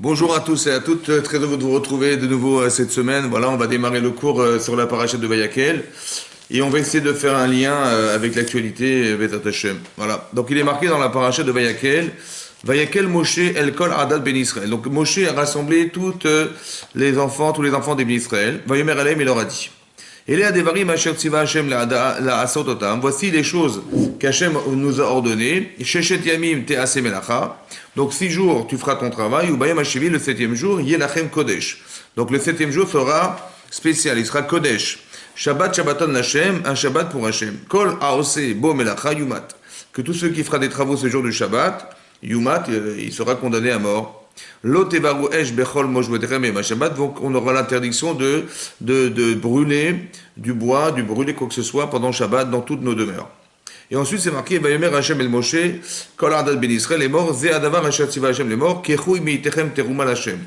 Bonjour à tous et à toutes, très heureux de vous retrouver de nouveau cette semaine. Voilà, on va démarrer le cours sur la parachute de Vayakel et on va essayer de faire un lien avec l'actualité Bezat Hashem. Voilà, donc il est marqué dans la parachute de Vayakel, Vayakel Moshe El Kol Adad Ben Israël. Donc Moshe a rassemblé tous les enfants des Ben Israël. Vayomer Aleim, il leur a dit. Voici les choses qu'Hachem nous a ordonnées. Sheshet Yamim Te'aseh Melacha. Donc 6 jours tu feras ton travail. Ou Bayam Hashivi, le 7e jour, Yelachem Kodesh. Donc le 7e jour sera spécial, il sera Kodesh. Shabbat Shabbaton Hashem, un Shabbat pour Hashem. Kol Aose Bo Melacha Yumat. Que tous ceux qui fera des travaux ce jour du Shabbat, Yumat, il sera condamné à mort. L'otevaru esh bechol mojvedrem et Shabbat, donc on aura l'interdiction de brûler du bois, de brûler quoi que ce soit pendant Shabbat dans toutes nos demeures. Et ensuite c'est marqué Vayomer Hashem el Moshe kol ardad ben Israël les morts ze adavar asher tziva Hashem les morts kechui meitechem teruma Hashem.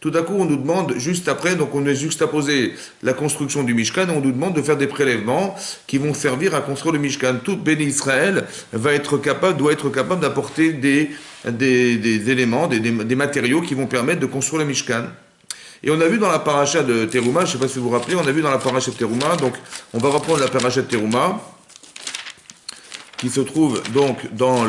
Tout à coup on nous demande juste après, donc on a juxtaposé la construction du Mishkan, on nous demande de faire des prélèvements qui vont servir à construire le Mishkan. Tout Béni Israël doit être capable d'apporter des éléments, des matériaux qui vont permettre de construire le Mishkan. Et on a vu dans la paracha de Teruma, je ne sais pas si vous vous rappelez, on a vu dans la paracha de Teruma, donc on va reprendre la paracha de Teruma, qui se trouve donc dans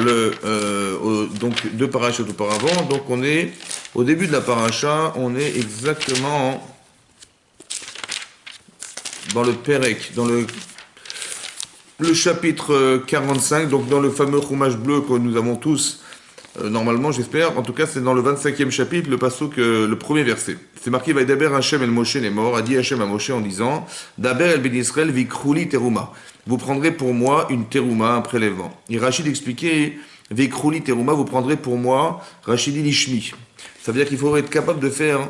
donc deux parachutes auparavant. Donc on est au début de la paracha, on est exactement dans le Perek, dans le chapitre 45, donc dans le fameux roumage bleu que nous avons tous. Normalement, j'espère. En tout cas, c'est dans le 25e chapitre, le passouk, le premier verset. C'est marqué Vaidaber Hashem el Moshe les morts, a dit Hashem à Moshe en disant Daber el Ben Israël vikrouli teruma. Vous prendrez pour moi une teruma, un prélèvement. Et Rachid expliquait vikrouli teruma, vous prendrez pour moi Rachid lishmi. Ça veut dire qu'il faut être capable de faire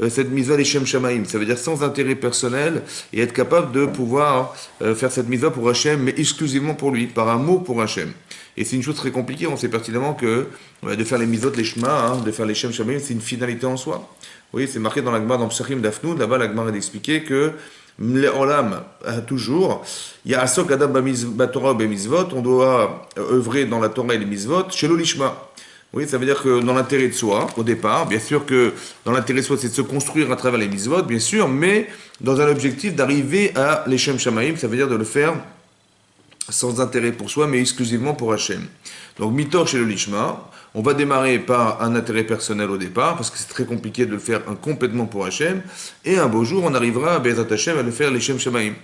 cette mitzvah l'Eshem Shamaim. Ça veut dire sans intérêt personnel et être capable de pouvoir faire cette mitzvah pour Hachem, mais exclusivement pour lui, par un mot pour Hachem. Et c'est une chose très compliquée. On sait pertinemment que de faire les mitzvot, les shema, de faire l'Eshem Shamaim, c'est une finalité en soi. Vous voyez, c'est marqué dans la Gemara, dans Psachim d'Afnoud. Là-bas, la Gemara a expliqué que l'Olam, toujours, il y a Asok Adam Batorah Bemizvot, on doit œuvrer dans la Torah et les mitzvot, chez l'Olishma. Oui, ça veut dire que dans l'intérêt de soi, au départ, bien sûr que dans l'intérêt de soi, c'est de se construire à travers les mitzvot, bien sûr, mais dans un objectif d'arriver à l'Eshem Shamaim, ça veut dire de le faire sans intérêt pour soi, mais exclusivement pour Hachem. Donc, Mitor chez le Lishma, on va démarrer par un intérêt personnel au départ, parce que c'est très compliqué de le faire complètement pour Hachem, et un beau jour, on arrivera à Bezat Hachem à le faire l'Eshem Shamaim.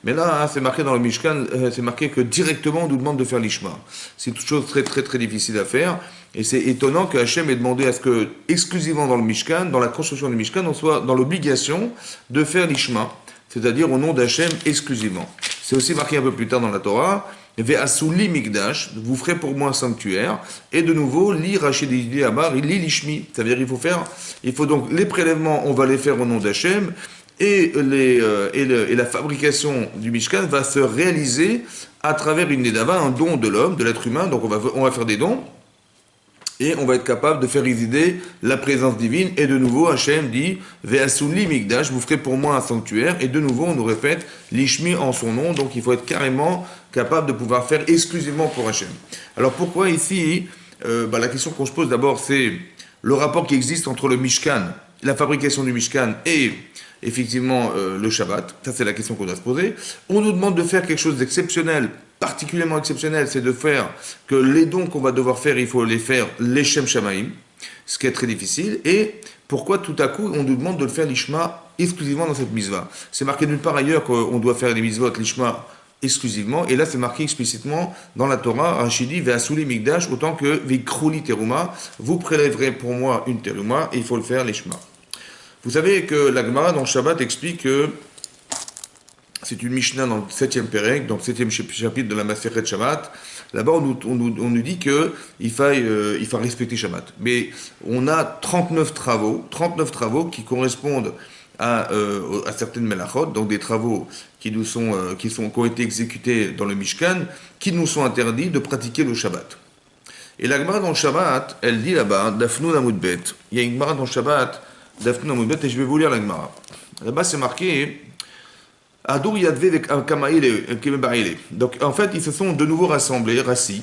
Mais là, c'est marqué dans le Mishkan, c'est marqué que directement on nous demande de faire l'Ishma. C'est une chose très très très difficile à faire, et c'est étonnant que Hachem ait demandé à ce que, exclusivement dans le Mishkan, dans la construction du Mishkan, on soit dans l'obligation de faire l'Ishma, c'est-à-dire au nom d'Hachem exclusivement. C'est aussi marqué un peu plus tard dans la Torah, Ve'asuli Mikdash, vous ferez pour moi un sanctuaire, et de nouveau, li Rachid li Amar, li l'Ishmi, ça veut dire il faut donc les prélèvements, on va les faire au nom d'Hachem, et la fabrication du Mishkan va se réaliser à travers une Nedava, un don de l'homme, de l'être humain. Donc on va faire des dons et on va être capable de faire résider la présence divine. Et de nouveau, Hachem dit Ve'asuli Mikdash, vous ferez pour moi un sanctuaire. Et de nouveau, on nous répète l'Ishmi en son nom. Donc il faut être carrément capable de pouvoir faire exclusivement pour Hachem. Alors pourquoi ici la question qu'on se pose d'abord, c'est le rapport qui existe entre le Mishkan, la fabrication du Mishkan et effectivement le Shabbat. Ça, c'est la question qu'on doit se poser. On nous demande de faire quelque chose d'exceptionnel, particulièrement exceptionnel, c'est de faire que les dons qu'on va devoir faire, il faut les faire l'Eshem Shamaim, ce qui est très difficile. Et pourquoi tout à coup, on nous demande de le faire l'Ishma exclusivement dans cette mitzvah? C'est marqué nulle part ailleurs qu'on doit faire les mitzvot, l'Ishma exclusivement, et là c'est marqué explicitement dans la Torah, Rachidi, Ve'asuli Mikdash, autant que Vikrouli Teruma, vous prélèverez pour moi une Teruma, et il faut le faire l'Ishma. Vous savez que la Gemara dans le Shabbat explique que c'est une Mishnah dans le 7e Perek, dans le 7e chapitre de la Masechet Shabbat. Là-bas, on nous dit qu'il faut respecter Shabbat. Mais on a 39 travaux qui correspondent à certaines melachot, donc des travaux qui ont été exécutés dans le Mishkan, qui nous sont interdits de pratiquer le Shabbat. Et la Gemara dans le Shabbat, elle dit là-bas, Dafnu Namudbet. Il y a une Gemara dans le Shabbat, Dafnu Namudbet, et je vais vous lire la Gemara. Là-bas, c'est marqué Adur Yadve Kamaïle. Donc, en fait, ils se sont de nouveau rassemblés, rassis.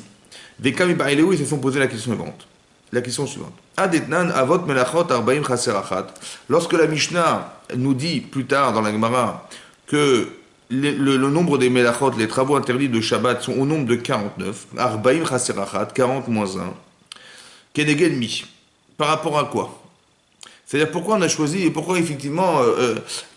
Vekamibaïleu, ils se sont posé la question suivante. la question suivante. Adetnan avot melachot arbaim chaserachat. Lorsque la Mishnah nous dit plus tard dans la Gemara que le nombre des melachot, les travaux interdits de Shabbat, sont au nombre de 49, arbaim chaserachat, 40 moins 1, keneged mi. Par rapport à quoi? C'est-à-dire pourquoi on a choisi et pourquoi effectivement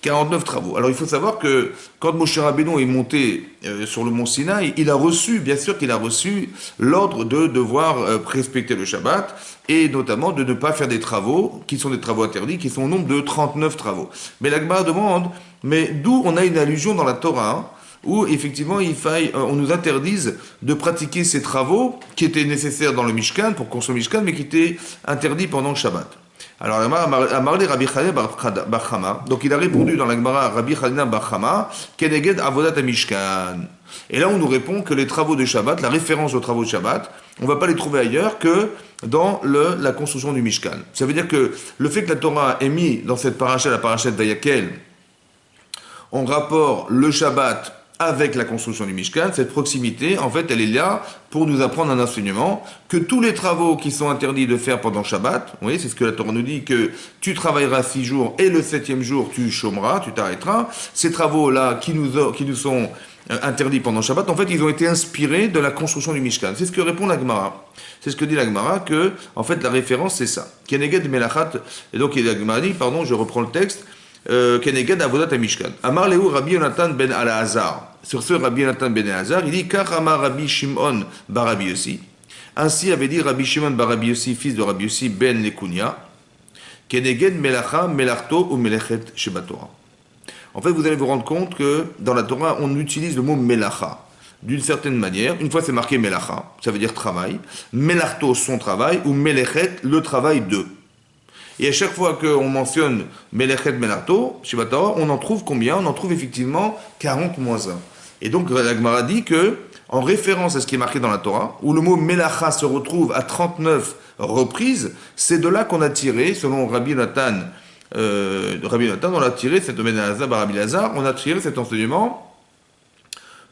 49 travaux. Alors il faut savoir que quand Moshe Rabbeinu est monté sur le mont Sinaï, il a reçu, bien sûr qu'il a reçu l'ordre de devoir respecter le Shabbat et notamment de ne pas faire des travaux qui sont des travaux interdits, qui sont au nombre de 39 travaux. Mais la Gemara demande, mais d'où on a une allusion dans la Torah où effectivement on nous interdise de pratiquer ces travaux qui étaient nécessaires dans le Mishkan, pour construire le Mishkan, mais qui étaient interdits pendant le Shabbat. Alors, a marlé Rabbi Chanina bar Chama. Donc, il a répondu dans la Gemara Rabbi Chanina bar Chama, Keneged avodat Mishkan. Et là, on nous répond que les travaux de Shabbat, la référence aux travaux de Shabbat, on ne va pas les trouver ailleurs que dans la construction du Mishkan. Ça veut dire que le fait que la Torah ait mis dans cette paracha, la paracha de Vayakel, en rapport le Shabbat avec la construction du Mishkan, cette proximité, en fait, elle est là pour nous apprendre un enseignement, que tous les travaux qui sont interdits de faire pendant Shabbat, vous voyez, c'est ce que la Torah nous dit, que tu travailleras 6 jours et le 7e jour, tu chômeras, tu t'arrêteras. Ces travaux-là qui nous sont interdits pendant Shabbat, en fait, ils ont été inspirés de la construction du Mishkan. C'est ce que répond la Gemara. C'est ce que dit la Gemara, que, en fait, la référence, c'est ça. Keneged melachat, et donc, la Gemara dit, pardon, je reprends le texte, Keneged avodat Mishkan. Amar lehu Rabbi Yonatan ben Alazar. Sur ce, Rabbi Yonatan ben Alazar, il dit Kach amar Rabbi Shimon bar Rabbi Yossi. Ainsi avait dit Rabbi Shimon bar Rabbi Yossi, fils de Rabbi Yossi ben Lekunia. Keneged melacha melachto ou melechet shebatora. En fait, vous allez vous rendre compte que dans la Torah, on utilise le mot melacha d'une certaine manière. Une fois, c'est marqué melacha, ça veut dire travail. Melachto, son travail, ou melechet, le travail de. Et à chaque fois qu'on mentionne Melechet Melato, Shibatara, on en trouve combien? On en trouve effectivement 40 moins 1. Et donc la Gemara dit que, en référence à ce qui est marqué dans la Torah, où le mot Melacha se retrouve à 39 reprises, c'est de là qu'on a tiré, selon Rabbi Nathan, on a tiré cet on a tiré cet enseignement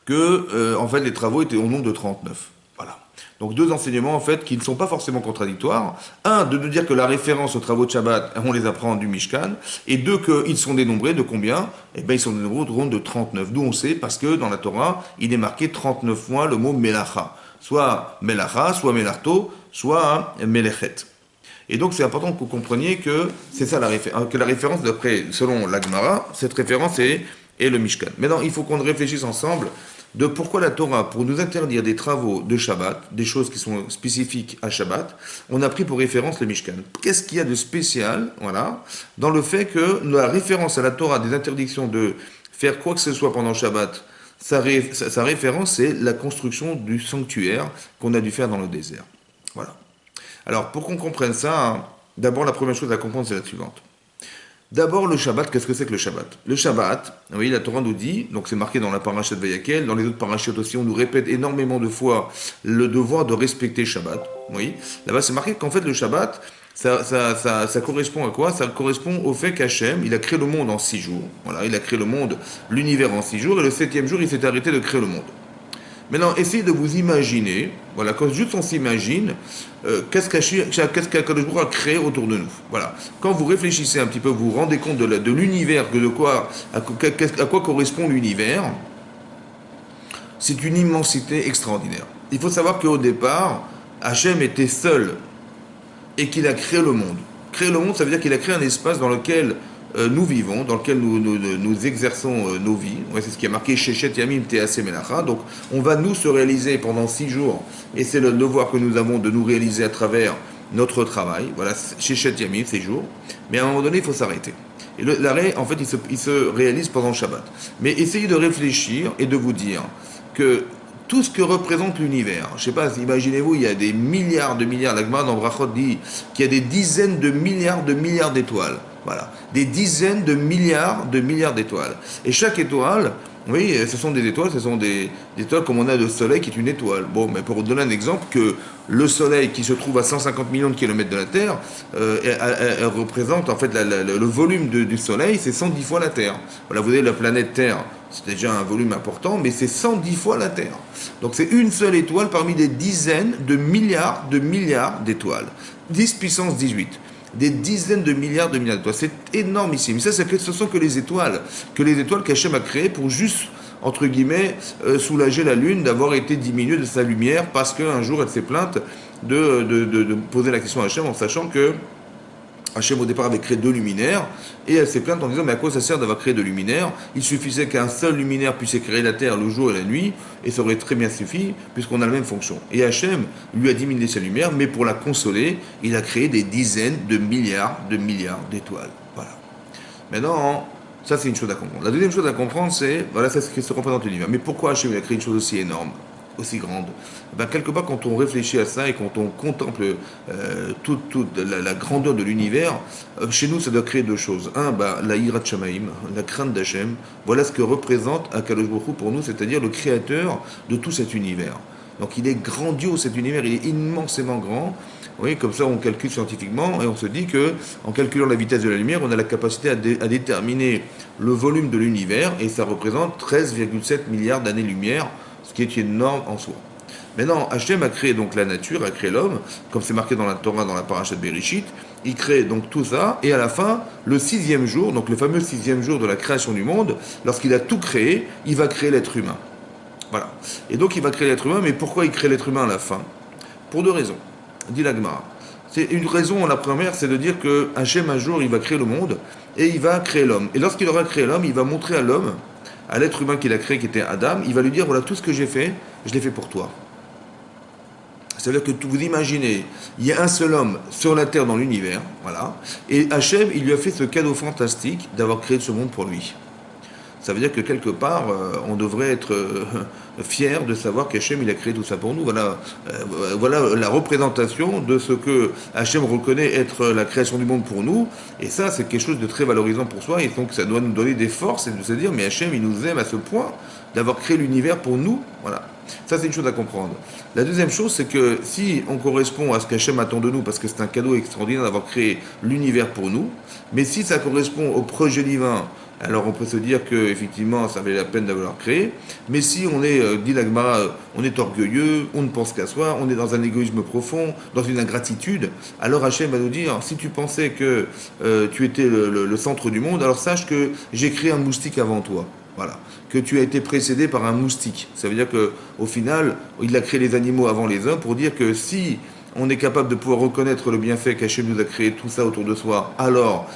que, en fait, les travaux étaient au nombre de 39. Voilà. Donc deux enseignements en fait qui ne sont pas forcément contradictoires. Un, de nous dire que la référence aux travaux de Shabbat, on les apprend du Mishkan. Et deux, qu'ils sont dénombrés de combien? Eh bien ils sont dénombrés au nombre de 39. D'où on sait, parce que dans la Torah, il est marqué 39 fois le mot Melacha. Soit Melacha, soit Melarto, soit Melechet. Et donc c'est important que vous compreniez que c'est ça que la référence d'après, selon la Gemara, cette référence est le Mishkan. Maintenant, il faut qu'on réfléchisse ensemble de pourquoi la Torah, pour nous interdire des travaux de Shabbat, des choses qui sont spécifiques à Shabbat, on a pris pour référence le Mishkan. Qu'est-ce qu'il y a de spécial, voilà, dans le fait que la référence à la Torah des interdictions de faire quoi que ce soit pendant Shabbat, sa référence, c'est la construction du sanctuaire qu'on a dû faire dans le désert. Voilà. Alors, pour qu'on comprenne ça, d'abord, la première chose à comprendre, c'est la suivante. D'abord, le Shabbat, qu'est-ce que c'est que le Shabbat? Le Shabbat, oui, la Torah nous dit, donc c'est marqué dans la paracha de Vayakel, dans les autres parachutes aussi, on nous répète énormément de fois le devoir de respecter Shabbat. Oui, là-bas c'est marqué qu'en fait le Shabbat, ça correspond à quoi? Ça correspond au fait qu'Hachem, il a créé le monde en 6 jours. Voilà, il a créé le monde, l'univers en 6 jours, et le 7e jour, il s'est arrêté de créer le monde. Maintenant, essayez de vous imaginer, voilà, quand juste on s'imagine, qu'est-ce qu'Akadosh Baruch Hu a créé autour de nous. Voilà. Quand vous réfléchissez un petit peu, vous vous rendez compte de l'univers, à quoi correspond l'univers, c'est une immensité extraordinaire. Il faut savoir qu'au départ, Hachem était seul et qu'il a créé le monde. Créer le monde, ça veut dire qu'il a créé un espace dans lequel nous vivons, dans lequel nous exerçons nos vies. Ouais, c'est ce qui est marqué Shechet Yamim Teaseh Melacha. Donc, on va nous se réaliser pendant 6 jours, et c'est le devoir que nous avons de nous réaliser à travers notre travail. Voilà, Shechet Yamim, 6 jours. Mais à un moment donné, il faut s'arrêter. Et l'arrêt, en fait, il se réalise pendant le Shabbat. Mais essayez de réfléchir et de vous dire que tout ce que représente l'univers, je ne sais pas, imaginez-vous, il y a des milliards de milliards, la Gemara dans Brachot dit qu'il y a des dizaines de milliards d'étoiles. Voilà, des dizaines de milliards d'étoiles. Et chaque étoile, oui, ce sont des étoiles comme on a le Soleil qui est une étoile. Bon, mais pour vous donner un exemple, que le Soleil qui se trouve à 150 millions de kilomètres de la Terre, elle représente en fait le volume du Soleil, c'est 110 fois la Terre. Voilà, vous avez la planète Terre, c'est déjà un volume important, mais c'est 110 fois la Terre. Donc c'est une seule étoile parmi des dizaines de milliards d'étoiles. 10 puissance 18. Des dizaines de milliards d'étoiles. C'est énormissime. Ça, ce sont que les étoiles qu'Hachem a créées pour juste, entre guillemets, soulager la Lune d'avoir été diminuée de sa lumière parce qu'un jour elle s'est plainte de poser la question à Hachem en sachant que Hachem au départ avait créé 2 luminaires et elle s'est plainte en disant mais à quoi ça sert d'avoir créé 2 luminaires? Il suffisait qu'un seul luminaire puisse éclairer la terre le jour et la nuit et ça aurait très bien suffi puisqu'on a la même fonction. Et Hachem lui a diminué sa lumière mais pour la consoler, il a créé des dizaines de milliards d'étoiles. Voilà. Maintenant, ça c'est une chose à comprendre. La deuxième chose à comprendre c'est, voilà, c'est ce qui se représente l'univers. Mais pourquoi Hachem a créé une chose aussi énorme, aussi grande? Ben, quelque part, quand on réfléchit à ça et quand on contemple toute la grandeur de l'univers, chez nous, ça doit créer 2 choses. Un, la hirat shamaim, la crainte d'Hachem. Voilà ce que représente Akadosh Baruch Hu pour nous, c'est-à-dire le créateur de tout cet univers. Donc il est grandiose cet univers, il est immensément grand. Oui, comme ça on calcule scientifiquement et on se dit que en calculant la vitesse de la lumière, on a la capacité à déterminer le volume de l'univers et ça représente 13,7 milliards d'années-lumière, ce qui est énorme en soi. Maintenant, Hachem a créé donc la nature, a créé l'homme, comme c'est marqué dans la Torah, dans la parasha de Bereshit. Il crée donc tout ça, et à la fin, le 6e jour, donc le fameux 6e jour de la création du monde, lorsqu'il a tout créé, il va créer l'être humain. Voilà. Et donc il va créer l'être humain, mais pourquoi il crée l'être humain à la fin? Pour 2 raisons, dit la Gemara. C'est une raison, la première, c'est de dire que Hachem un jour, il va créer le monde, et il va créer l'homme. Et lorsqu'il aura créé l'homme, il va montrer à l'homme, à l'être humain qu'il a créé, qui était Adam, il va lui dire, voilà, tout ce que j'ai fait, je l'ai fait pour toi. C'est-à-dire que vous imaginez, il y a un seul homme sur la terre dans l'univers, voilà, et Hachem, il lui a fait ce cadeau fantastique d'avoir créé ce monde pour lui. Ça veut dire que quelque part, on devrait être fier de savoir qu'Hachem, il a créé tout ça pour nous. Voilà, voilà la représentation de ce que Hachem reconnaît être la création du monde pour nous. Et ça, c'est quelque chose de très valorisant pour soi. Et donc, ça doit nous donner des forces et de se dire, mais Hachem, il nous aime à ce point d'avoir créé l'univers pour nous. Voilà. Ça, c'est une chose à comprendre. La deuxième chose, c'est que si on correspond à ce qu'Hachem attend de nous, parce que c'est un cadeau extraordinaire d'avoir créé l'univers pour nous, mais si ça correspond au projet divin, alors on peut se dire que effectivement ça valait la peine d'avoir créé, mais si on est, dit la Gemara, on est orgueilleux, on ne pense qu'à soi, on est dans un égoïsme profond, dans une ingratitude, alors Hachem va nous dire, si tu pensais que tu étais le centre du monde, alors sache que j'ai créé un moustique avant toi. Voilà. Que tu as été précédé par un moustique. Ça veut dire qu'au final, il a créé les animaux avant les hommes pour dire que si on est capable de pouvoir reconnaître le bienfait qu'Hachem nous a créé tout ça autour de soi, alors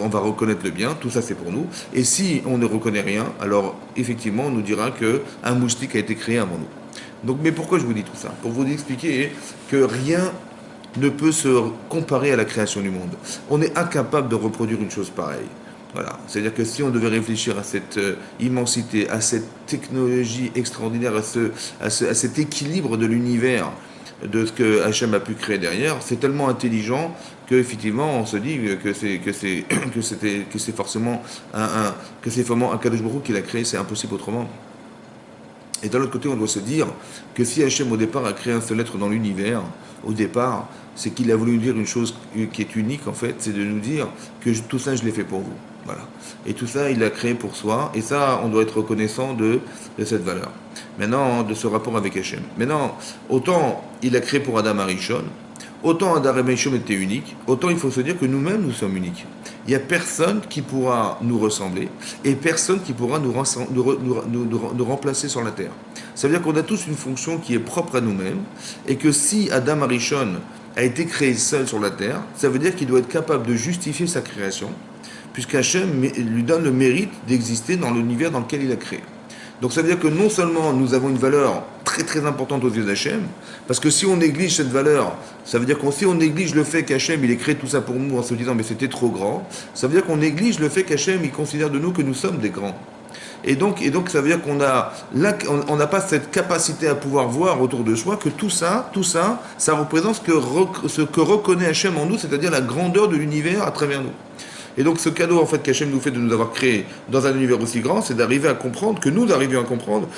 on va reconnaître le bien, tout ça c'est pour nous. Et si on ne reconnaît rien, alors effectivement on nous dira qu'un moustique a été créé avant nous. Donc, mais pourquoi je vous dis tout ça? Pour vous expliquer que rien ne peut se comparer à la création du monde. On est incapable de reproduire une chose pareille. Voilà. C'est-à-dire que si on devait réfléchir à cette immensité, à cette technologie extraordinaire, à cet équilibre de l'univers, de ce que Hachem a pu créer derrière, c'est tellement intelligent qu'effectivement on se dit que c'est forcément un Kadosh Baruch Hu qui l'a créé, c'est impossible autrement. Et d'un autre côté, on doit se dire que si Hachem au départ a créé un seul être dans l'univers, au départ, c'est qu'il a voulu dire une chose qui est unique en fait, c'est de nous dire que tout ça je l'ai fait pour vous. Voilà. Et tout ça, il l'a créé pour soi, et ça, on doit être reconnaissant de cette valeur. Maintenant, de ce rapport avec Hachem. Maintenant, autant il a créé pour Adam Arishon, autant Adam Arishon était unique, autant il faut se dire que nous-mêmes, nous sommes uniques. Il n'y a personne qui pourra nous ressembler, et personne qui pourra nous remplacer sur la terre. Ça veut dire qu'on a tous une fonction qui est propre à nous-mêmes, et que si Adam Arishon a été créé seul sur la terre, ça veut dire qu'il doit être capable de justifier sa création, puisqu'Hachem lui donne le mérite d'exister dans l'univers dans lequel il a créé. Donc ça veut dire que non seulement nous avons une valeur très très importante aux yeux d'Hachem, parce que si on néglige cette valeur, ça veut dire que si on néglige le fait qu'Hachem il ait créé tout ça pour nous en se disant mais c'était trop grand, ça veut dire qu'on néglige le fait qu'Hachem il considère de nous que nous sommes des grands. Et donc ça veut dire qu'on n'a pas cette capacité à pouvoir voir autour de soi que tout ça, ça représente ce que reconnaît Hachem en nous, c'est-à-dire la grandeur de l'univers à travers nous. Et donc ce cadeau en fait qu'Hachem nous fait de nous avoir créé dans un univers aussi grand, c'est d'arriver à comprendre, que nous arrivions à comprendre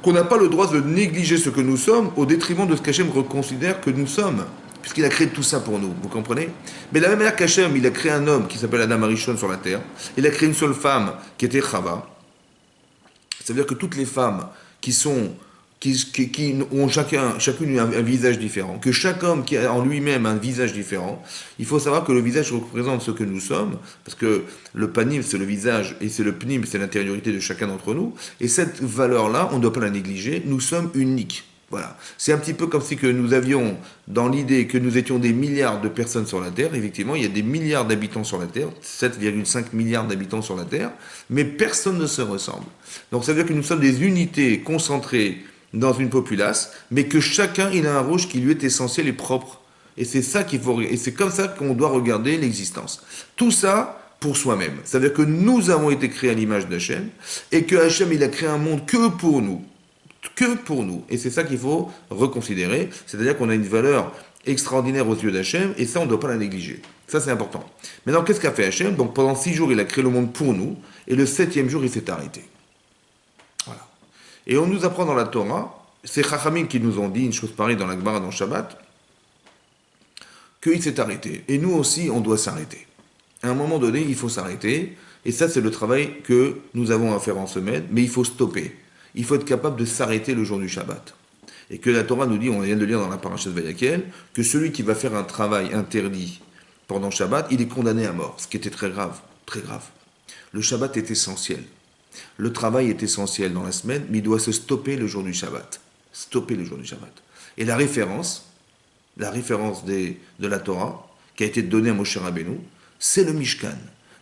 qu'on n'a pas le droit de négliger ce que nous sommes au détriment de ce qu'Hachem considère que nous sommes, puisqu'il a créé tout ça pour nous, vous comprenez? Mais de la même manière qu'Hachem, il a créé un homme qui s'appelle Adam Arishon sur la terre, il a créé une seule femme qui était Chava. Ça veut dire que toutes les femmes qui sont qui ont chacune un visage différent, que chaque homme qui a en lui-même un visage différent. Il faut savoir que le visage représente ce que nous sommes, parce que le panim, c'est le visage, et c'est le pnim, c'est l'intériorité de chacun d'entre nous. Et cette valeur-là, on ne doit pas la négliger. Nous sommes uniques. Voilà. C'est un petit peu comme si que nous avions dans l'idée que nous étions des milliards de personnes sur la Terre. Effectivement, il y a des milliards d'habitants sur la Terre, 7,5 milliards d'habitants sur la Terre, mais personne ne se ressemble. Donc ça veut dire que nous sommes des unités concentrées dans une populace, mais que chacun il a un rôle qui lui est essentiel et propre. Et c'est ça qu'il faut, et c'est comme ça qu'on doit regarder l'existence. Tout ça pour soi-même. Ça veut dire que nous avons été créés à l'image d'Hachem, et que Hachem il a créé un monde que pour nous. Que pour nous. Et c'est ça qu'il faut reconsidérer. C'est-à-dire qu'on a une valeur extraordinaire aux yeux d'Hachem, et ça, on ne doit pas la négliger. Ça, c'est important. Maintenant, qu'est-ce qu'a fait Hachem? Donc, pendant 6 jours, il a créé le monde pour nous, et le 7e jour, il s'est arrêté. Voilà. Et on nous apprend dans la Torah, c'est Chachamim qui nous ont dit une chose pareille dans la Gemara, dans Shabbat, qu'il s'est arrêté. Et nous aussi, on doit s'arrêter. À un moment donné, il faut s'arrêter, et ça, c'est le travail que nous avons à faire en semaine, mais il faut stopper. Il faut être capable de s'arrêter le jour du Shabbat. Et que la Torah nous dit, on vient de lire dans la paracha de Vayakel, que celui qui va faire un travail interdit pendant Shabbat, il est condamné à mort, ce qui était très grave, très grave. Le Shabbat est essentiel. Le travail est essentiel dans la semaine, mais il doit se stopper le jour du Shabbat. Stopper le jour du Shabbat. Et la référence de la Torah, qui a été donnée à Moshe Rabbeinu, c'est le Mishkan,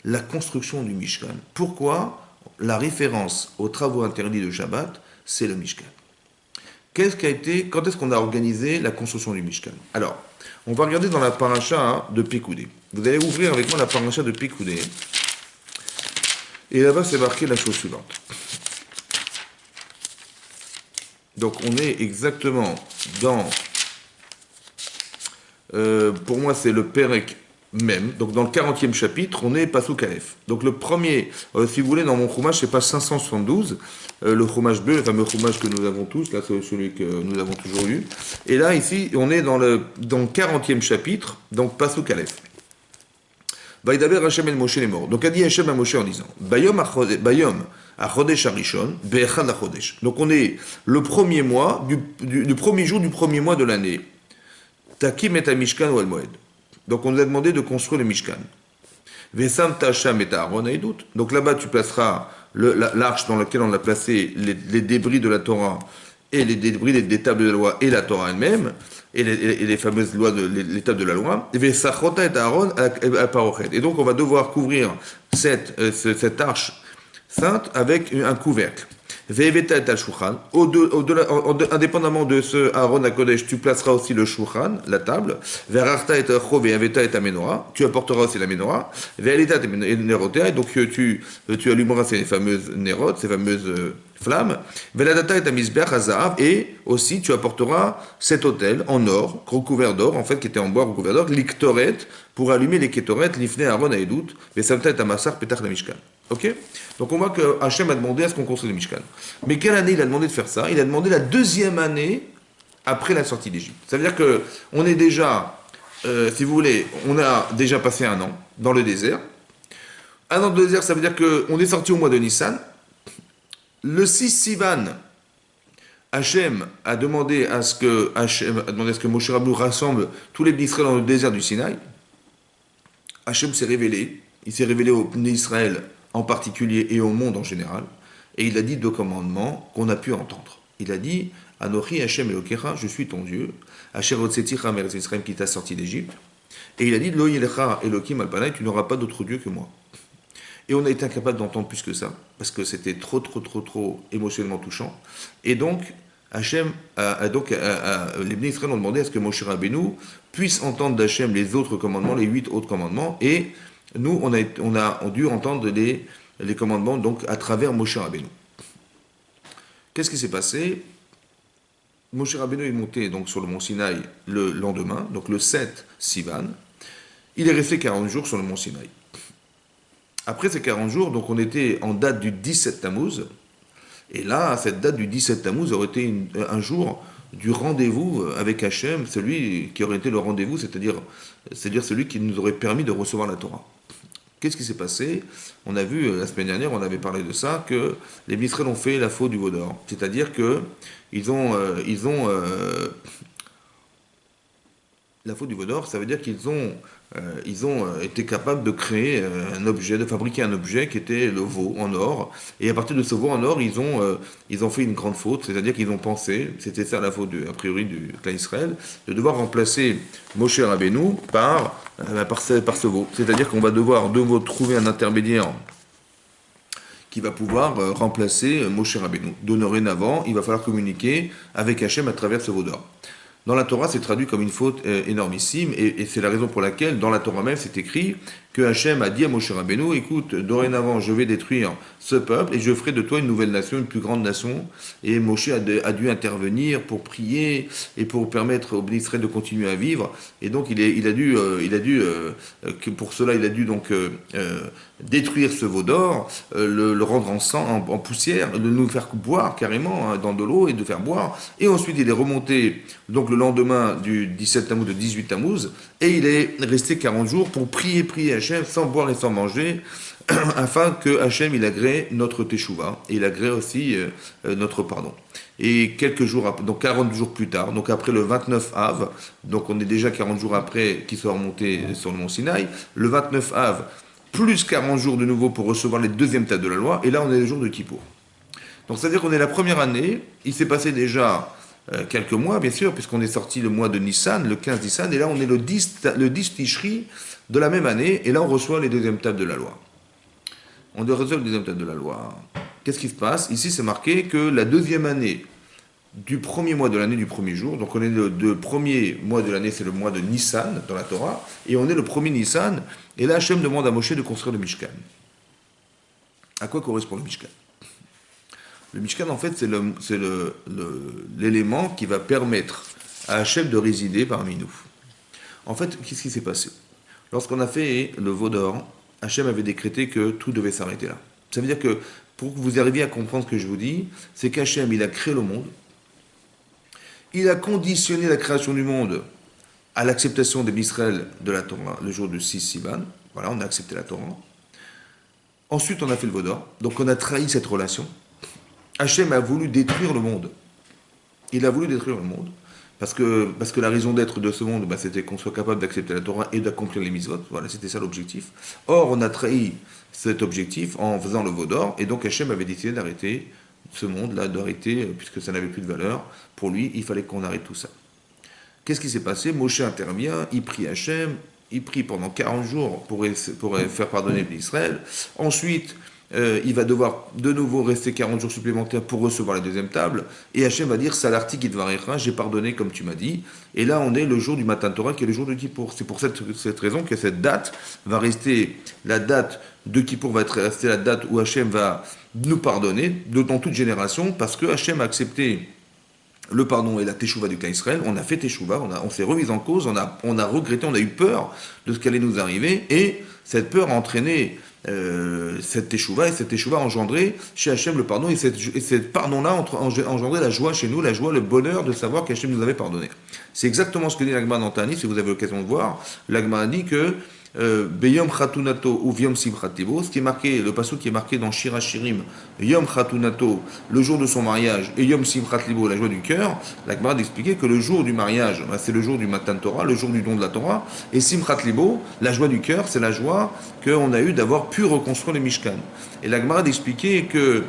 la construction du Mishkan. Pourquoi la référence aux travaux interdits de Shabbat, c'est le Mishkan. Quand est-ce qu'on a organisé la construction du Mishkan? Alors, on va regarder dans la paracha de Pécoudé. Vous allez ouvrir avec moi la paracha de Pécoudé. Et là-bas, c'est marqué la chose suivante. Donc, on est exactement dans... pour moi, c'est le Perek même. Donc, dans le 40e chapitre, on est Pasuk Aleph. Donc, le premier, si vous voulez, dans mon chumash, c'est page 572, le chumash bleu, le fameux chumash que nous avons tous, là, c'est celui que nous avons toujours eu. Et là, ici, on est dans le 40e chapitre, donc Pasuk Aleph. Vaïdaber Hashem el Moshe les morts. Donc, a dit Hashem à Moshe en disant, Bayom achodesh harishon, be'echad achodesh. Donc, on est le premier mois, du premier jour du premier mois de l'année. Takim et Mishkan ou al-Moed. Donc on nous a demandé de construire le Mishkan. Vesam Tacham et Aaron Aïdout. Donc là-bas tu placeras l'arche dans laquelle on a placé les débris de la Torah et les débris des tables de la loi et la Torah elle-même et les fameuses lois les tables de la loi. Vesachota et Aaron à Parochet. Et donc on va devoir couvrir cette arche sainte avec un couvercle. Ve'eveta et al-shulchan. Indépendamment de ce Aaron HaKodesh, tu placeras aussi le shulchan, la table. Ve'arachta et al-cho ve'eveta et al-menorah. Tu apporteras aussi la menorah. Ve'alita et nerotea. Et donc tu allumeras ces fameuses nérotes, ces fameuses flammes. Ve'ladata et al-mizbeach hazahav. Et aussi tu apporteras cet autel en or, recouvert d'or, en fait, qui était en bois recouvert d'or, l'iktoret, pour allumer les kétoret, l'ifne Aaron Aïdout, ve'samta et amassar petach la mishkan. Ok? Donc on voit que Hachem a demandé à ce qu'on construise le Mishkan. Mais quelle année il a demandé de faire ça? Il a demandé la 2e année après la sortie d'Égypte. Ça veut dire que on est déjà, si vous voulez, on a déjà passé 1 an dans le désert. 1 an de désert, ça veut dire qu'on est sorti au mois de Nissan. Le 6 Sivan, Hachem a demandé à ce que Moshe Rabbeinu rassemble tous les Israël dans le désert du Sinaï. Hachem s'est révélé. Il s'est révélé au peuple d'Israël en particulier et au monde en général, et il a dit 2 commandements qu'on a pu entendre. Il a dit Anochi Hashem Elokecha, je suis ton Dieu, Asher Hotzeticha Meretz Mitzrayim, qui t'a sorti d'Égypte, et il a dit Lo Yelecha Elokim Alpanai, tu n'auras pas d'autre Dieu que moi. Et on a été incapable d'entendre plus que ça, parce que c'était trop émotionnellement touchant, et donc Hachem, les Bnei Israël ont demandé à ce que Moshe Rabbeinu puisse entendre d'Hachem les autres commandements, les 8 autres commandements, et nous, on a dû entendre les commandements donc à travers Moshe Rabbeinu. Qu'est-ce qui s'est passé? Moshe Rabbeinu est monté donc sur le mont Sinaï le lendemain, donc le 7 Sivan. Il est resté 40 jours sur le mont Sinaï. Après ces 40 jours, donc on était en date du 17 Tammuz. Et là, cette date du 17 Tammuz aurait été un jour du rendez-vous avec Hachem, celui qui aurait été le rendez-vous, c'est-à-dire celui qui nous aurait permis de recevoir la Torah. Qu'est-ce qui s'est passé? On a vu la semaine dernière, on avait parlé de ça, que les Israël ont fait la faute du veau d'or. C'est-à-dire que la faute du veau d'or, ça veut dire qu'ils ont été capables de créer un objet, de fabriquer un objet qui était le veau en or. Et à partir de ce veau en or, ils ont fait une grande faute, c'est-à-dire qu'ils ont pensé, c'était ça la faute a priori du clan Israël, de devoir remplacer Moshe Rabbeinu par ce veau. C'est-à-dire qu'on va devoir de nouveau trouver un intermédiaire qui va pouvoir remplacer Moshe Rabbeinu. Dorénavant, il va falloir communiquer avec Hachem à travers ce veau d'or. Dans la Torah, c'est traduit comme une faute énormissime, et c'est la raison pour laquelle, dans la Torah même, c'est écrit que Hachem a dit à Moshe Rabbeinu, écoute, dorénavant, je vais détruire ce peuple, et je ferai de toi une nouvelle nation, une plus grande nation. Et Moshe a dû intervenir pour prier, et pour permettre aux Israël de continuer à vivre. Et donc, pour cela, il a dû donc détruire ce veau d'or, le rendre en sang, en poussière, de nous faire boire carrément dans de l'eau, et de faire boire. Et ensuite, il est remonté donc le lendemain du 17 Tammuz, de 18 Tammuz, et il est resté 40 jours pour prier Hachem sans boire et sans manger, afin que Hachem il agrée notre teshuva, et il agrée aussi notre pardon. Et quelques jours après, donc 40 jours plus tard, donc après le 29 Av, donc on est déjà 40 jours après qu'il soit remonté sur le mont Sinaï, le 29 Av, plus 40 jours de nouveau pour recevoir les deuxièmes tables de la loi, et là on est le jour de Kippour. Donc c'est-à-dire qu'on est la première année, il s'est passé déjà quelques mois, bien sûr, puisqu'on est sorti le mois de Nissan, le 15 Nissan, et là on est le 10 Tishri de la même année, et là on reçoit les deuxièmes tables de la loi. On reçoit les deuxièmes tables de la loi. Qu'est-ce qui se passe? Ici c'est marqué que la deuxième année du premier mois de l'année du premier jour, donc on est le premier mois de l'année, c'est le mois de Nissan dans la Torah, et on est le premier Nissan, et là Hachem demande à Moshe de construire le Mishkan. À quoi correspond le Mishkan? Le Mishkan, en fait, c'est l'élément qui va permettre à Hachem de résider parmi nous. En fait, qu'est-ce qui s'est passé? Lorsqu'on a fait le veau d'or, Hachem avait décrété que tout devait s'arrêter là. Ça veut dire que, pour que vous arriviez à comprendre ce que je vous dis, c'est qu'Hachem, il a créé le monde, il a conditionné la création du monde à l'acceptation des Israël de la Torah, le jour de 6 Sivan. Voilà, on a accepté la Torah. Ensuite, on a fait le veau d'or, donc on a trahi cette relation. Hachem a voulu détruire le monde. Il a voulu détruire le monde, parce que la raison d'être de ce monde, c'était qu'on soit capable d'accepter la Torah et d'accomplir les mitzvot. Voilà, c'était ça l'objectif. Or, on a trahi cet objectif en faisant le veau d'or, et donc Hachem avait décidé d'arrêter ce monde-là, puisque ça n'avait plus de valeur. Pour lui, il fallait qu'on arrête tout ça. Qu'est-ce qui s'est passé? Moshe intervient, il prie Hachem, il prie pendant 40 jours pour faire pardonner l'Israël. Ensuite, il va devoir de nouveau rester 40 jours supplémentaires pour recevoir la deuxième table. Et Hachem va dire, Salarti Gidvarecha, j'ai pardonné comme tu m'as dit. Et là, on est le jour du Matan Torah, qui est le jour de Kippour. C'est pour cette raison que cette date va rester, la date de Kippour va rester la date où Hachem va nous pardonner, dans toute génération, parce que Hachem a accepté le pardon et la teshuva du clan Israël. On a fait teshuva, on s'est remis en cause, on a regretté, on a eu peur de ce qui allait nous arriver, et cette peur a entraîné cette teshuva, et cette teshuva a engendré chez Hachem le pardon, et cette pardon-là a engendré la joie chez nous, la joie, le bonheur de savoir qu'Hachem nous avait pardonné. C'est exactement ce que dit l'Agma dans Tani, si vous avez l'occasion de voir. L'Agma dit que Beyom Chatunato ou Yom Simchativo, ce qui est marqué, le passage qui est marqué dans Shira Shirim, Yom Chatunato, le jour de son mariage, et Yom Simchatlibo, la joie du cœur. L'Agma d'expliquer que le jour du mariage, c'est le jour du Matan Torah, le jour du don de la Torah, et Simchatlibo, la joie du cœur, c'est la joie qu'on a eu d'avoir pu reconstruire le Mishkan. Et l'Agma d'expliquer que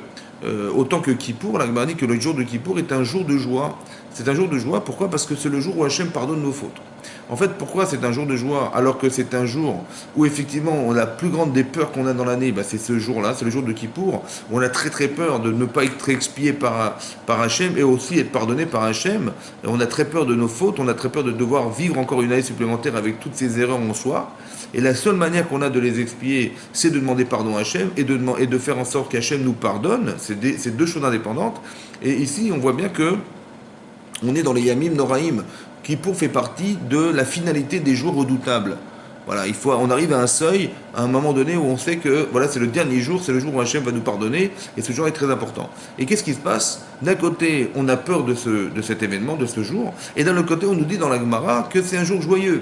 autant que Kippour, l'Agma dit que le jour de Kippour est un jour de joie. C'est un jour de joie, pourquoi? Parce que c'est le jour où Hachem pardonne nos fautes. En fait, pourquoi c'est un jour de joie, alors que c'est un jour où effectivement la plus grande des peurs qu'on a dans l'année, c'est ce jour-là, c'est le jour de Kippour, où on a très très peur de ne pas être expié par Hachem, et aussi être pardonné par Hachem. Et on a très peur de nos fautes, on a très peur de devoir vivre encore une année supplémentaire avec toutes ces erreurs en soi. Et la seule manière qu'on a de les expier, c'est de demander pardon à Hachem, et de faire en sorte qu'Hachem nous pardonne. C'est deux choses indépendantes. Et ici, on voit bien que on est dans les Yamim Noraïm. Kippour fait partie de la finalité des jours redoutables. Voilà, on arrive à un seuil, à un moment donné où on sait que voilà, c'est le dernier jour, c'est le jour où Hachem va nous pardonner, et ce jour est très important. Et qu'est-ce qui se passe? D'un côté, on a peur de cet événement, de ce jour, et d'un autre côté, on nous dit dans la Gemara que c'est un jour joyeux.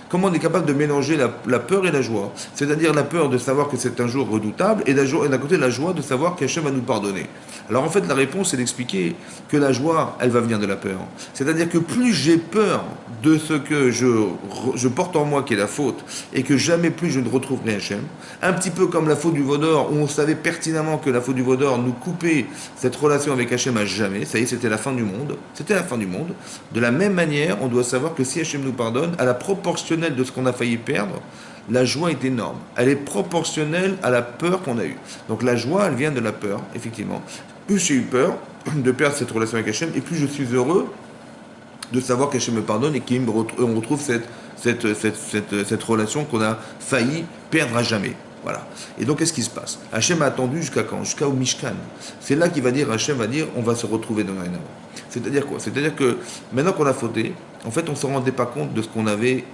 comment on est capable de mélanger la peur et la joie. C'est-à-dire la peur de savoir que c'est un jour redoutable et d'un côté la joie de savoir qu'Hachem va nous pardonner. Alors en fait la réponse c'est d'expliquer que la joie elle va venir de la peur. C'est-à-dire que plus j'ai peur de ce que je porte en moi qui est la faute et que jamais plus je ne retrouverai Hachem, un petit peu comme la faute du veau d'or où on savait pertinemment que la faute du veau d'or nous coupait cette relation avec Hachem à jamais, ça y est c'était la fin du monde, c'était la fin du monde. De la même manière on doit savoir que si Hachem nous pardonne, à la proportionnelle de ce qu'on a failli perdre, la joie est énorme. Elle est proportionnelle à la peur qu'on a eue. Donc la joie, elle vient de la peur, effectivement. Plus j'ai eu peur de perdre cette relation avec Hachem, et plus je suis heureux de savoir qu'Hachem me pardonne et qu'on retrouve cette relation qu'on a failli perdre à jamais. Voilà. Et donc, qu'est-ce qui se passe? Hachem a attendu jusqu'à quand? Jusqu'au Mishkan. C'est là qu'il va dire, Hachem va dire, on va se retrouver dans un an. C'est-à-dire quoi? C'est-à-dire que maintenant qu'on a fauté, en fait, on ne se rendait pas compte de ce qu'on avait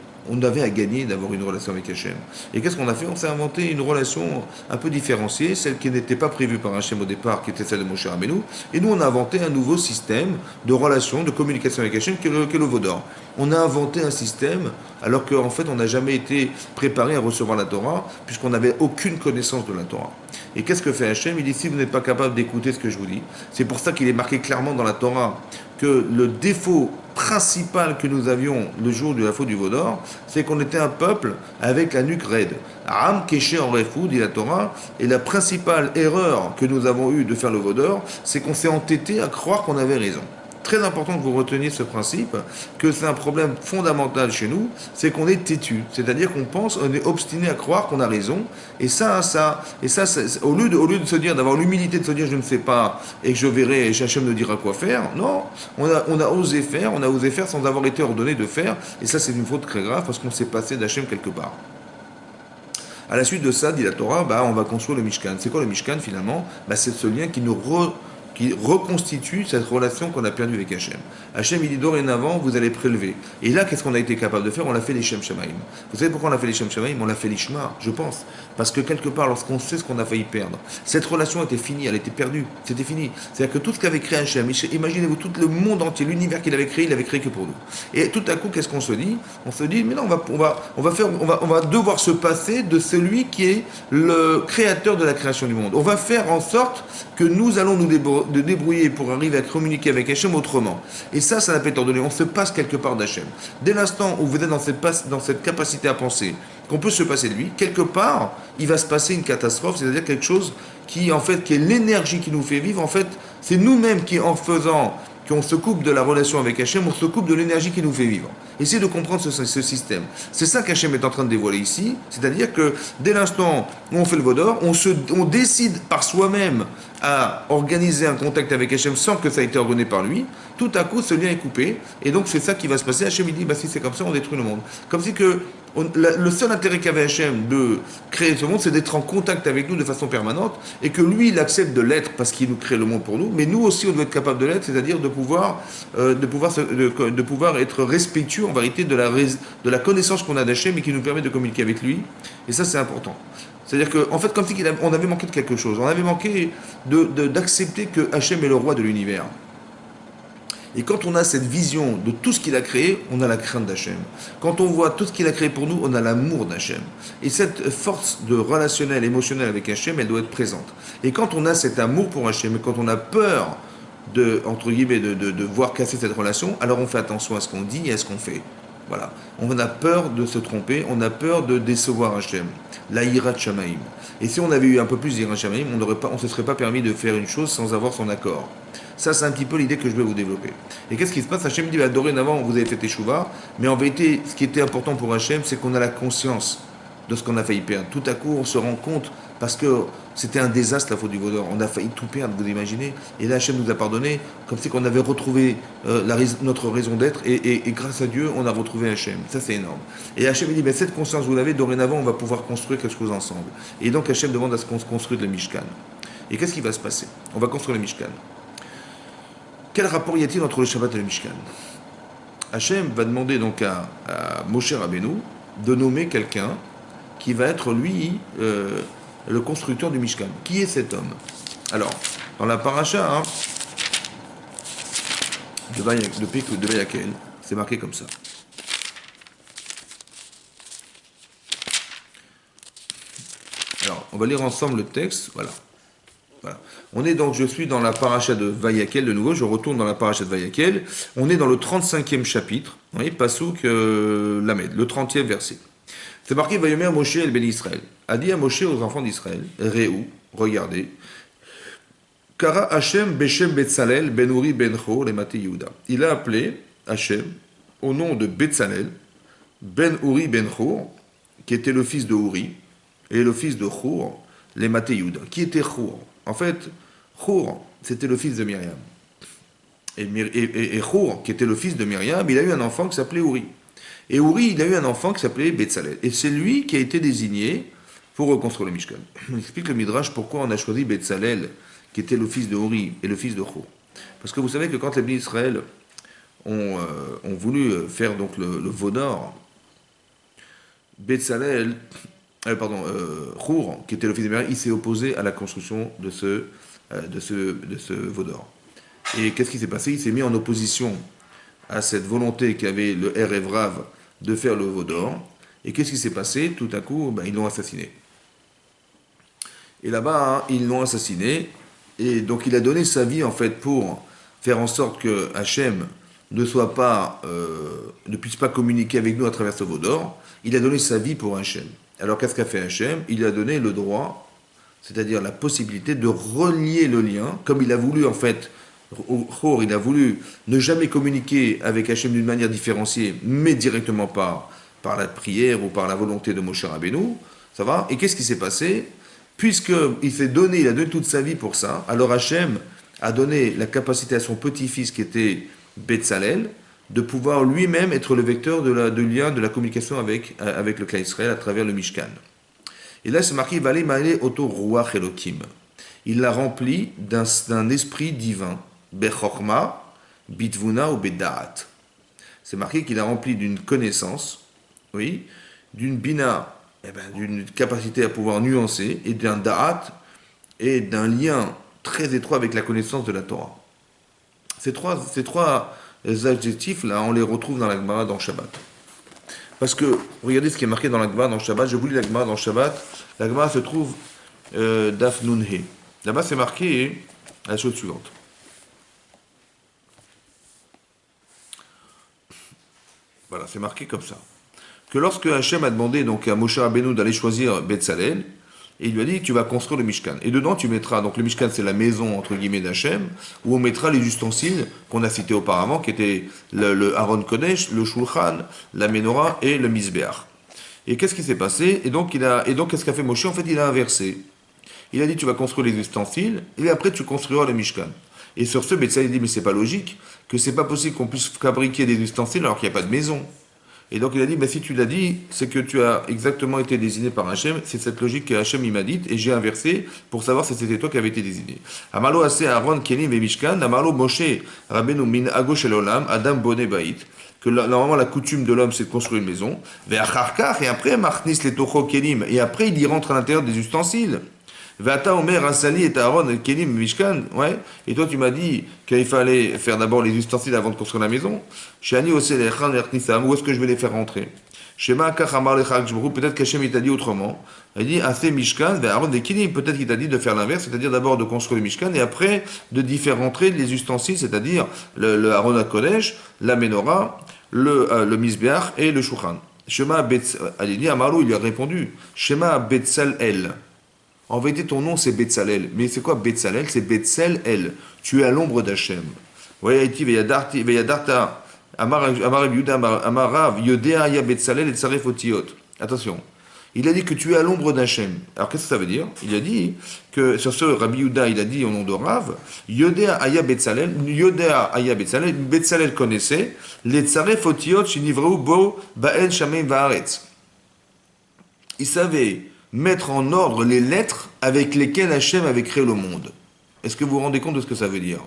à gagner d'avoir une relation avec Hachem. Et qu'est-ce qu'on a fait? On s'est inventé une relation un peu différenciée, celle qui n'était pas prévue par Hachem au départ, qui était celle de Moshe Rabbeinu. Et nous, on a inventé un nouveau système de relation, de communication avec Hachem, qui est le veau d'or. On a inventé un système, alors qu'en fait, on n'a jamais été préparé à recevoir la Torah, puisqu'on n'avait aucune connaissance de la Torah. Et qu'est-ce que fait Hachem? Il dit, si vous n'êtes pas capable d'écouter ce que je vous dis, c'est pour ça qu'il est marqué clairement dans la Torah que le défaut principal que nous avions le jour de la faute du veau d'or, c'est qu'on était un peuple avec la nuque raide. Aram Keshe en Refou, dit la Torah, et la principale erreur que nous avons eue de faire le veau d'or, c'est qu'on s'est entêté à croire qu'on avait raison. Très important que vous reteniez ce principe, que c'est un problème fondamental chez nous, c'est qu'on est têtu. C'est-à-dire qu'on pense, on est obstiné à croire qu'on a raison. Et ça, au lieu de se dire, d'avoir l'humilité de se dire je ne sais pas et que je verrai et Hachem me dira quoi faire, non, on a osé faire sans avoir été ordonné de faire. Et ça, c'est une faute très grave parce qu'on s'est passé d'Hachem quelque part. À la suite de ça, dit la Torah, on va construire le Mishkan. C'est quoi le Mishkan finalement? C'est ce lien qui reconstitue cette relation qu'on a perdue avec Hachem. Hachem, il dit dorénavant, vous allez prélever. Et là, qu'est-ce qu'on a été capable de faire? On l'a fait les Shem Shamaim. Vous savez pourquoi on a fait les Shem Shamaim? On l'a fait les Shema, je pense. Parce que quelque part, lorsqu'on sait ce qu'on a failli perdre, cette relation était finie, elle était perdue, c'était fini. C'est-à-dire que tout ce qu'avait créé Hachem, imaginez-vous tout le monde entier, l'univers qu'il avait créé, il l'avait créé que pour nous. Et tout à coup, qu'est-ce qu'on se dit? On se dit, mais non, on va devoir se passer de celui qui est le créateur de la création du monde. On va faire en sorte que nous allons nous débrouiller pour arriver à communiquer avec Hachem autrement. Et ça n'a pas été ordonné. On se passe quelque part d'Hachem. Dès l'instant où vous êtes dans cette capacité à penser qu'on peut se passer de lui, quelque part, il va se passer une catastrophe, c'est-à-dire quelque chose qui est l'énergie qui nous fait vivre. En fait, c'est nous-mêmes qui, en faisant qu'on se coupe de la relation avec Hachem, on se coupe de l'énergie qui nous fait vivre. Essayez de comprendre ce système. C'est ça qu'Hachem est en train de dévoiler ici, c'est-à-dire que dès l'instant où on fait le veau d'or, on décide par soi-même à organiser un contact avec Hachem sans que ça ait été ordonné par lui, tout à coup ce lien est coupé, et donc c'est ça qui va se passer. Hachem il dit, si c'est comme ça, on détruit le monde. Comme si que le seul intérêt qu'avait Hachem de créer ce monde, c'est d'être en contact avec nous de façon permanente, et que lui, il accepte de l'être parce qu'il nous crée le monde pour nous, mais nous aussi, on doit être capable de l'être, c'est-à-dire de pouvoir être respectueux, en vérité, de la connaissance qu'on a d'Hachem et qui nous permet de communiquer avec lui, et ça, c'est important. C'est-à-dire qu'en fait, comme si on avait manqué de quelque chose, on avait manqué d'accepter que Hachem est le roi de l'univers. Et quand on a cette vision de tout ce qu'il a créé, on a la crainte d'Hachem. Quand on voit tout ce qu'il a créé pour nous, on a l'amour d'Hachem. Et cette force de relationnelle, émotionnelle avec Hachem, elle doit être présente. Et quand on a cet amour pour Hachem, et quand on a peur de voir casser cette relation, alors on fait attention à ce qu'on dit et à ce qu'on fait. Voilà. On a peur de se tromper, on a peur de décevoir Hachem. La hirat shamaim. Et si on avait eu un peu plus d'hirat shamaim, on ne se serait pas permis de faire une chose sans avoir son accord. Ça, c'est un petit peu l'idée que je vais vous développer. Et qu'est-ce qui se passe? Hachem dit, dorénavant, vous avez fait teshuva, mais en vérité, ce qui était important pour Hachem, c'est qu'on a la conscience de ce qu'on a failli perdre. Tout à coup, on se rend compte, parce que c'était un désastre, la faute du veau d'or. On a failli tout perdre, vous imaginez. Et là, Hachem nous a pardonné, comme si on avait retrouvé notre raison d'être, et grâce à Dieu, on a retrouvé Hachem. Ça, c'est énorme. Et Hachem dit, cette conscience, vous l'avez, dorénavant, on va pouvoir construire quelque chose ensemble. Et donc, Hachem demande à ce qu'on se construise le Mishkan. Et qu'est-ce qui va se passer? On va construire le Mishkan. Quel rapport y a-t-il entre le Shabbat et le Mishkan? Hachem va demander donc à Moshe Rabbeinu de nommer quelqu'un qui va être, lui, le constructeur du Mishkan. Qui est cet homme? Alors, dans la paracha de Vayakel, c'est marqué comme ça. Alors, on va lire ensemble le texte. Voilà. Voilà. On est donc, je suis dans la paracha de Vayakel de nouveau, je retourne dans la paracha de Vayakel. On est dans le 35e chapitre, vous voyez, Pasouk Lamed, le 30e verset. C'est marqué Vayomer Moshe el Ben Israël. A dit à Moshe aux enfants d'Israël, Réou, regardez, Kara Hashem Beshem Betzalel Ben Uri Ben Chor les Maté Yehuda. Il a appelé Hashem au nom de Betzalel Ben Uri Ben Chor, qui était le fils de Uri, et le fils de Chor, les Maté Yehuda. Qui était Chor? En fait, Chor, c'était le fils de Myriam. Et Chor, qui était le fils de Myriam, il a eu un enfant qui s'appelait Uri. Et Uri, il a eu un enfant qui s'appelait Betzalel. Et c'est lui qui a été désigné pour reconstruire le Mishkan. On explique le Midrash pourquoi on a choisi Betzalel, qui était le fils de Uri et le fils de Chor. Parce que vous savez que quand les bénis d'Israël ont voulu faire donc le veau d'or, Betzalel, Chor, qui était le fils de Myriam, il s'est opposé à la construction de ce veau d'or. Et qu'est-ce qui s'est passé? Il s'est mis en opposition à cette volonté qu'avait le Erev Rav de faire le veau d'or. Et qu'est-ce qui s'est passé? Tout à coup, ils l'ont assassiné. Et là-bas, ils l'ont assassiné. Et donc, il a donné sa vie, en fait, pour faire en sorte que Hachem ne puisse pas communiquer avec nous à travers ce veau d'or. Il a donné sa vie pour Hachem. Alors, qu'est-ce qu'a fait Hachem? Il a donné le droit, c'est-à-dire la possibilité de relier le lien, comme il a voulu, en fait. Chor, il a voulu ne jamais communiquer avec Hachem d'une manière différenciée, mais directement par la prière ou par la volonté de Moshe Rabbeinu. Ça va? Et qu'est-ce qui s'est passé? Puisqu'il a donné toute sa vie pour ça, alors Hachem a donné la capacité à son petit-fils qui était Betzalel de pouvoir lui-même être le vecteur de lien, de la communication avec le Klal Israël à travers le Mishkan. Et là, c'est marqué Valé Maïle Oto Ruach Elokim. Il l'a rempli d'un esprit divin, Bechorma, Bitvuna ou Bedaat. C'est marqué qu'il a rempli d'une connaissance, oui, d'une bina, d'une capacité à pouvoir nuancer, et d'un da'at, et d'un lien très étroit avec la connaissance de la Torah. Ces trois adjectifs-là, on les retrouve dans la Gemara dans Shabbat. Parce que, regardez ce qui est marqué dans la Gemara dans Shabbat, je vous lis la Gemara dans Shabbat, la Gemara se trouve Daf Nun He. Là-bas, c'est marqué la chose suivante. Voilà, c'est marqué comme ça. Que lorsque Hachem a demandé donc à Moshe Rabbeinu d'aller choisir Betzalel, et il lui a dit, tu vas construire le Mishkan. Et dedans, tu mettras, donc le Mishkan, c'est la maison, entre guillemets, d'Hachem, où on mettra les ustensiles qu'on a cités auparavant, qui étaient le Aaron Kodesh, le Shulchan, la Menorah et le Mizbeach. Et qu'est-ce qui s'est passé? Et donc, qu'est-ce qu'a fait Moshe? En fait, il a inversé. Il a dit, tu vas construire les ustensiles, et après, tu construiras le Mishkan. Et sur ce, Betzalel dit, mais c'est pas logique, que c'est pas possible qu'on puisse fabriquer des ustensiles alors qu'il n'y a pas de maison. Et donc il a dit, si tu l'as dit, c'est que tu as exactement été désigné par Hachem, c'est cette logique que Hachem il m'a dite, et j'ai inversé pour savoir si c'était toi qui avais été désigné. Amalo ase Aaron kelim ve Mishkan, Amalo Moshe Rabbeinu min agosh el olam, Adam boné baït, que normalement la coutume de l'homme c'est de construire une maison, ve acharkar, et après Machnis les tocho kelim, et après il y rentre à l'intérieur des ustensiles. Vata Omer Asali et Aaron Kelim Mishkan, ouais. Et toi tu m'as dit qu'il fallait faire d'abord les ustensiles avant de construire la maison. Shani Oselechan Erknisam, où est-ce que je vais les faire rentrer? Shema Kachamar Lechak Jbrou, peut-être qu'Hachem il t'a dit autrement. Il dit Assez Mishkan, Aaron de Kelim, peut-être qu'il t'a dit de faire l'inverse, c'est-à-dire d'abord de construire le Mishkan et après de faire rentrer les ustensiles, c'est-à-dire le Aaron HaKodesh, la Menorah, le Mizbeach et le Shulchan. Shema Betzalel, il dit Amaru, il lui a répondu Shema Betzalel. En vérité, ton nom, c'est Betzalel. Mais c'est quoi Betzalel? C'est Betzalel. Tu es à l'ombre d'Hachem. Voyez, Veyadarta, Amarav Yuda, Amarav, Yodea, Ya Betzalel, et Tsaref Otiot. Attention. Il a dit que tu es à l'ombre d'Hachem. Alors, qu'est-ce que ça veut dire? Il a dit que, sur ce, Rabbi Yuda, il a dit au nom de Rav, Yodea, Aya Betzalel, Yodea, Aya Betzalel, Betzalel connaissait, les Tsaref Otiot, Shinivreu, Bo, Baen, Shamem, Vaaretz. Il savait mettre en ordre les lettres avec lesquelles Hachem avait créé le monde. Est-ce que vous vous rendez compte de ce que ça veut dire?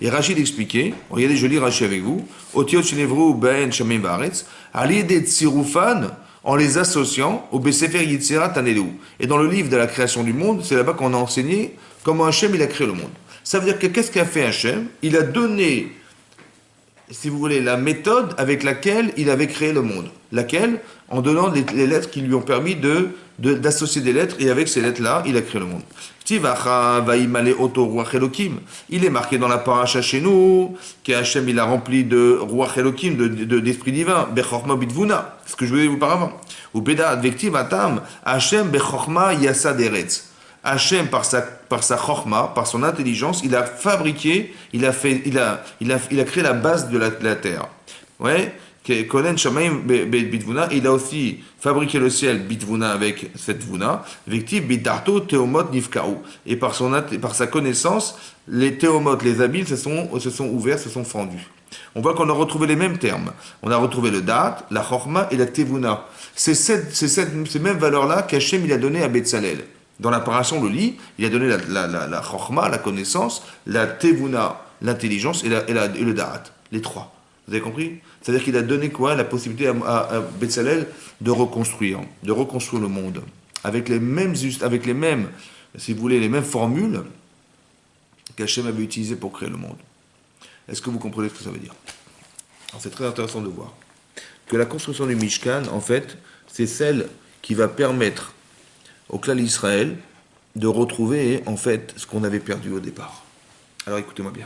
Et Rachid expliquait, regardez, je lis Rachid avec vous, Otiot Shinevru Ben Shamim Baaretz, Aliede Tsirufan, en les associant au Besefer Yitzhara Tanelu. Et dans le livre de la création du monde, c'est là-bas qu'on a enseigné comment Hachem il a créé le monde. Ça veut dire que qu'est-ce qu'a fait Hachem? Il a donné, si vous voulez, la méthode avec laquelle il avait créé le monde. Laquelle? En donnant les lettres qui lui ont permis d'associer des lettres, et avec ces lettres-là, il a créé le monde. Tivacha vaïmale oto ruach Elokim. Il est marqué dans la paracha chez nous qu'Hachem il a rempli de ruach Elokim, d'esprit divin, bechorma bitvuna, ce que je vous ai dit auparavant. Ou beda advective atam, Hachem bechorma yasad eretz. Hachem, par sa chorma, par son intelligence, il a fabriqué, il a créé la base de la terre. Ouais, Kolen Shamaim Bitvuna, il a aussi fabriqué le ciel Bitvuna avec cette Vuna, Vecti Bidarto Théomot Nifkaou. Et par sa connaissance, les théomotes, les abîmes se sont ouverts, se sont fendus. On voit qu'on a retrouvé les mêmes termes. On a retrouvé le Dat, la Chorma et la Tevuna. C'est ces mêmes valeurs-là qu'Hachem il a donné à Betzalel. Dans la paracha, on le lit, il a donné la Chorma, la connaissance, la Tevuna, l'intelligence et le Da'at, les trois. Vous avez compris? C'est-à-dire qu'il a donné quoi? La possibilité à Betzalel de reconstruire le monde. Avec les mêmes, si vous voulez, les mêmes formules qu'Hachem avait utilisées pour créer le monde. Est-ce que vous comprenez ce que ça veut dire? Alors, c'est très intéressant de voir que la construction du Mishkan, en fait, c'est celle qui va permettre au clan d'Israël de retrouver, en fait, ce qu'on avait perdu au départ. Alors, écoutez-moi bien.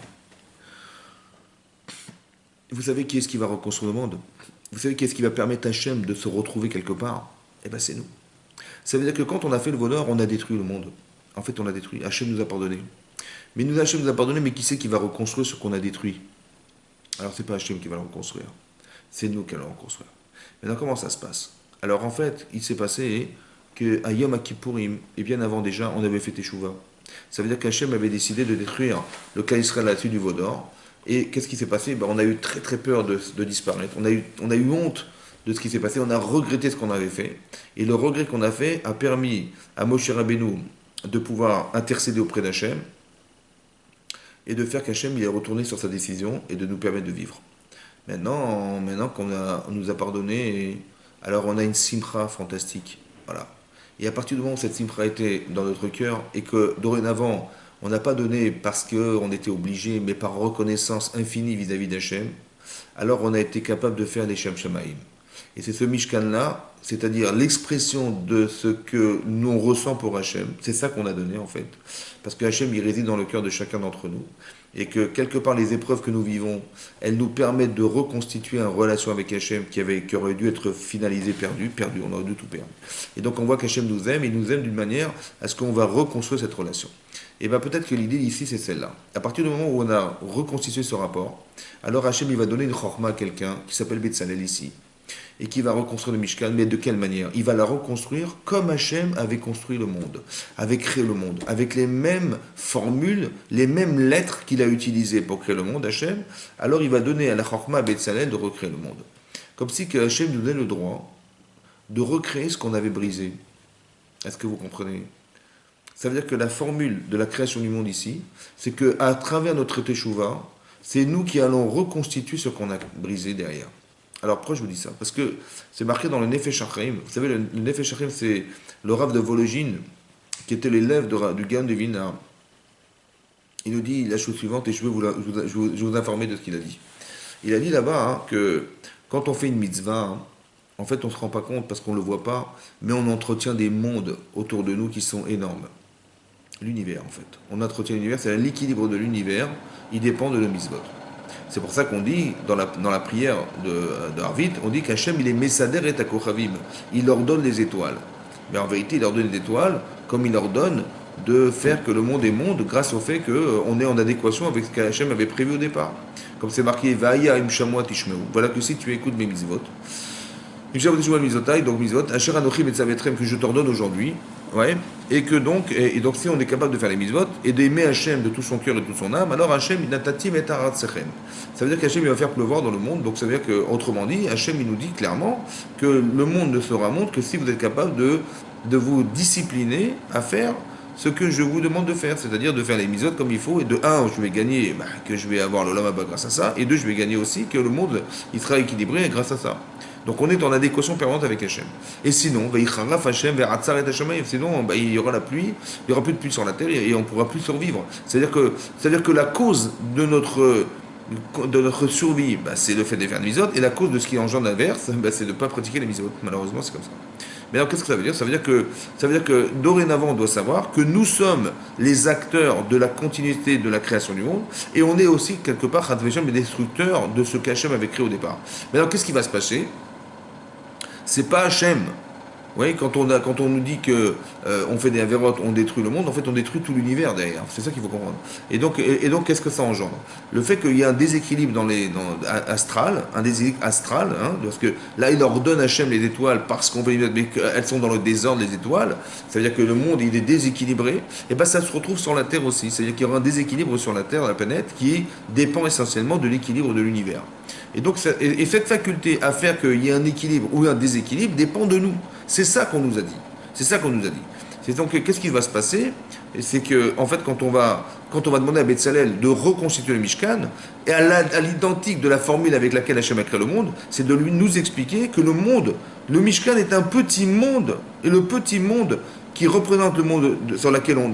Vous savez qui est-ce qui va reconstruire le monde? Vous savez qui est-ce qui va permettre à Hachem de se retrouver quelque part? Eh bien, c'est nous. Ça veut dire que quand on a fait le voleur, on a détruit le monde. En fait, on l'a détruit. Hachem nous a pardonné. Mais Hachem nous a pardonné, mais qui c'est qui va reconstruire ce qu'on a détruit? Alors, c'est pas Hachem qui va le reconstruire. C'est nous qui allons le reconstruire. Maintenant, comment ça se passe? Alors, en fait, il s'est passé qu'à Yom Kippourim, et bien avant déjà, on avait fait Teshuvah. Ça veut dire qu'Hachem avait décidé de détruire le clan Israël là-dessus du Vaudor. Et qu'est-ce qui s'est passé? On a eu très très peur de disparaître. On a eu honte de ce qui s'est passé. On a regretté ce qu'on avait fait. Et le regret qu'on a fait a permis à Moshe Rabbeinu de pouvoir intercéder auprès d'Hachem et de faire qu'Hachem il est retourné sur sa décision et de nous permettre de vivre. Maintenant qu'on nous a pardonné, alors on a une simcha fantastique. Voilà. Et à partir du moment où cette simcha était dans notre cœur et que dorénavant, on n'a pas donné parce qu'on était obligé, mais par reconnaissance infinie vis-à-vis d'Hachem, alors on a été capable de faire les Shem Shamaïm. Et c'est ce Mishkan-là, c'est-à-dire l'expression de ce que nous on ressent pour Hachem, c'est ça qu'on a donné en fait. Parce que Hachem, il réside dans le cœur de chacun d'entre nous. Et que quelque part les épreuves que nous vivons, elles nous permettent de reconstituer une relation avec Hachem qui aurait dû être finalisée, perdue, on aurait dû tout perdre. Et donc on voit qu'Hachem nous aime, et il nous aime d'une manière à ce qu'on va reconstruire cette relation. Et bien peut-être que l'idée ici c'est celle-là. À partir du moment où on a reconstitué ce rapport, alors Hachem il va donner une chorma à quelqu'un qui s'appelle Betzalel ici, et qui va reconstruire le Mishkan, mais de quelle manière? Il va la reconstruire comme Hachem avait construit le monde, avait créé le monde, avec les mêmes formules, les mêmes lettres qu'il a utilisées pour créer le monde, Hachem. Alors il va donner à la Chorma à Betzalel de recréer le monde. Comme si que Hachem nous donnait le droit de recréer ce qu'on avait brisé. Est-ce que vous comprenez? Ça veut dire que la formule de la création du monde ici, c'est qu'à travers notre Teshuvah, c'est nous qui allons reconstituer ce qu'on a brisé derrière. Alors pourquoi je vous dis ça? Parce que c'est marqué dans le Nefesh HaChaim. Vous savez, le Nefesh HaChaim, c'est le Rav de Vologine, qui était l'élève du Gaon de Vilna. Il nous dit la chose suivante, et je vais vous informer de ce qu'il a dit. Il a dit là-bas que quand on fait une mitzvah, en fait on ne se rend pas compte parce qu'on ne le voit pas, mais on entretient des mondes autour de nous qui sont énormes. L'univers en fait. On entretient l'univers, c'est l'équilibre de l'univers, il dépend de nos mitzvot. C'est pour ça qu'on dit, dans la prière de Harvit, on dit qu'Hachem, il est Mesader et Takochavim. Il leur donne les étoiles. Mais en vérité, il leur donne les étoiles comme il leur donne de faire que le monde est monde grâce au fait qu'on est en adéquation avec ce qu'Hachem avait prévu au départ. Comme c'est marqué, Va'aya im shamua tishmeu. Voilà que si tu écoutes mes mitzvot, donc mitzvot, Asher anochi metzavetrem que je t'ordonne aujourd'hui, ouais, et donc si on est capable de faire les mitzvot et d'aimer Hachem de tout son cœur et de toute son âme, alors Hachem natatim et aratzechem. Ça veut dire qu'Hachem il va faire pleuvoir dans le monde, donc ça veut dire que, autrement dit, Hachem il nous dit clairement que le monde ne sera monde que si vous êtes capable de vous discipliner à faire ce que je vous demande de faire, c'est-à-dire de faire les mitzvot comme il faut, et de un, je vais gagner, que je vais avoir le lama grâce à ça, et deux, je vais gagner aussi que le monde il sera équilibré grâce à ça. Donc on est en adéquation permanente avec Hachem. Et sinon, sinon il y aura la pluie, il n'y aura plus de pluie sur la terre et on ne pourra plus survivre. C'est-à-dire que la cause de notre de notre survie, bah, c'est le fait de faire des mitzvot, et la cause de ce qui engendre l'inverse, bah, c'est de ne pas pratiquer les mitzvot. Malheureusement, c'est comme ça. Mais alors, qu'est-ce que ça veut dire? Ça veut dire que dorénavant, on doit savoir que nous sommes les acteurs de la continuité de la création du monde, et on est aussi, quelque part, les destructeurs de ce qu'Hachem avait créé au départ. Mais alors, qu'est-ce qui va se passer? C'est pas Hachem. Vous voyez, quand on nous dit que on fait des avérotes, on détruit le monde, en fait, on détruit tout l'univers derrière. C'est ça qu'il faut comprendre. Et donc, qu'est-ce que ça engendre? Le fait qu'il y a un déséquilibre astral, un déséquilibre astral, hein, parce que là, il ordonne à Hachem les étoiles parce qu'on veut, mais qu'elles sont dans le désordre, les étoiles. Ça veut dire que le monde, il est déséquilibré. Et ben, ça se retrouve sur la Terre aussi. C'est-à-dire qu'il y aura un déséquilibre sur la Terre, la planète, qui dépend essentiellement de l'équilibre de l'univers. Et donc, cette faculté à faire qu'il y ait un équilibre ou un déséquilibre dépend de nous. C'est ça qu'on nous a dit. C'est ça qu'on nous a dit. C'est donc, qu'est-ce qui va se passer? C'est que, en fait, quand on va demander à Betzalel de reconstituer le Mishkan, et à l'identique de la formule avec laquelle Hachem a créé le monde, c'est de lui nous expliquer que le Mishkan est un petit monde, et le petit monde qui représente le monde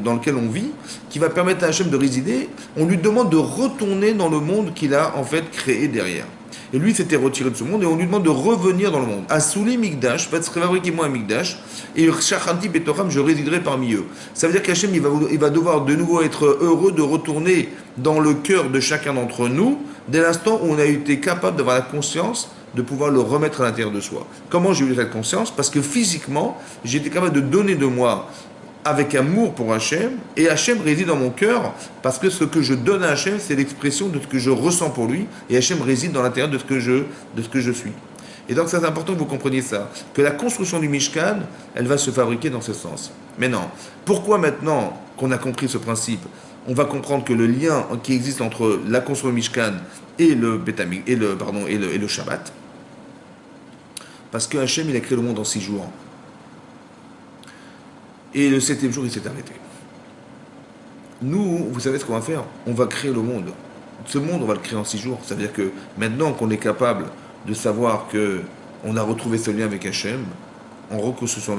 dans lequel on vit, qui va permettre à Hachem de résider, on lui demande de retourner dans le monde qu'il a en fait créé derrière. Et lui s'était retiré de ce monde et on lui demande de revenir dans le monde. Assouli Migdash, fabriquez-moi un Migdash, et Shachanti Betoram, je résiderai parmi eux. Ça veut dire qu'Hachem, il va devoir de nouveau être heureux de retourner dans le cœur de chacun d'entre nous, dès l'instant où on a été capable d'avoir la conscience de pouvoir le remettre à l'intérieur de soi. Comment j'ai eu cette conscience? Parce que physiquement, j'ai été capable de donner de moi avec amour pour Hachem, et Hachem réside dans mon cœur, parce que ce que je donne à Hachem, c'est l'expression de ce que je ressens pour lui, et Hachem réside dans l'intérieur de ce que je suis. Et donc c'est important que vous compreniez ça, que la construction du Mishkan, elle va se fabriquer dans ce sens. Maintenant, pourquoi maintenant qu'on a compris ce principe, on va comprendre que le lien qui existe entre la construction du Mishkan et le Shabbat? Parce que Hachem, il a créé le monde en 6 jours. Et le 7e jour, il s'est arrêté. Nous, vous savez ce qu'on va faire? On va créer le monde. Ce monde, on va le créer en 6 jours. Ça veut dire que maintenant qu'on est capable de savoir qu'on a retrouvé ce lien avec Hachem, en reconstruisant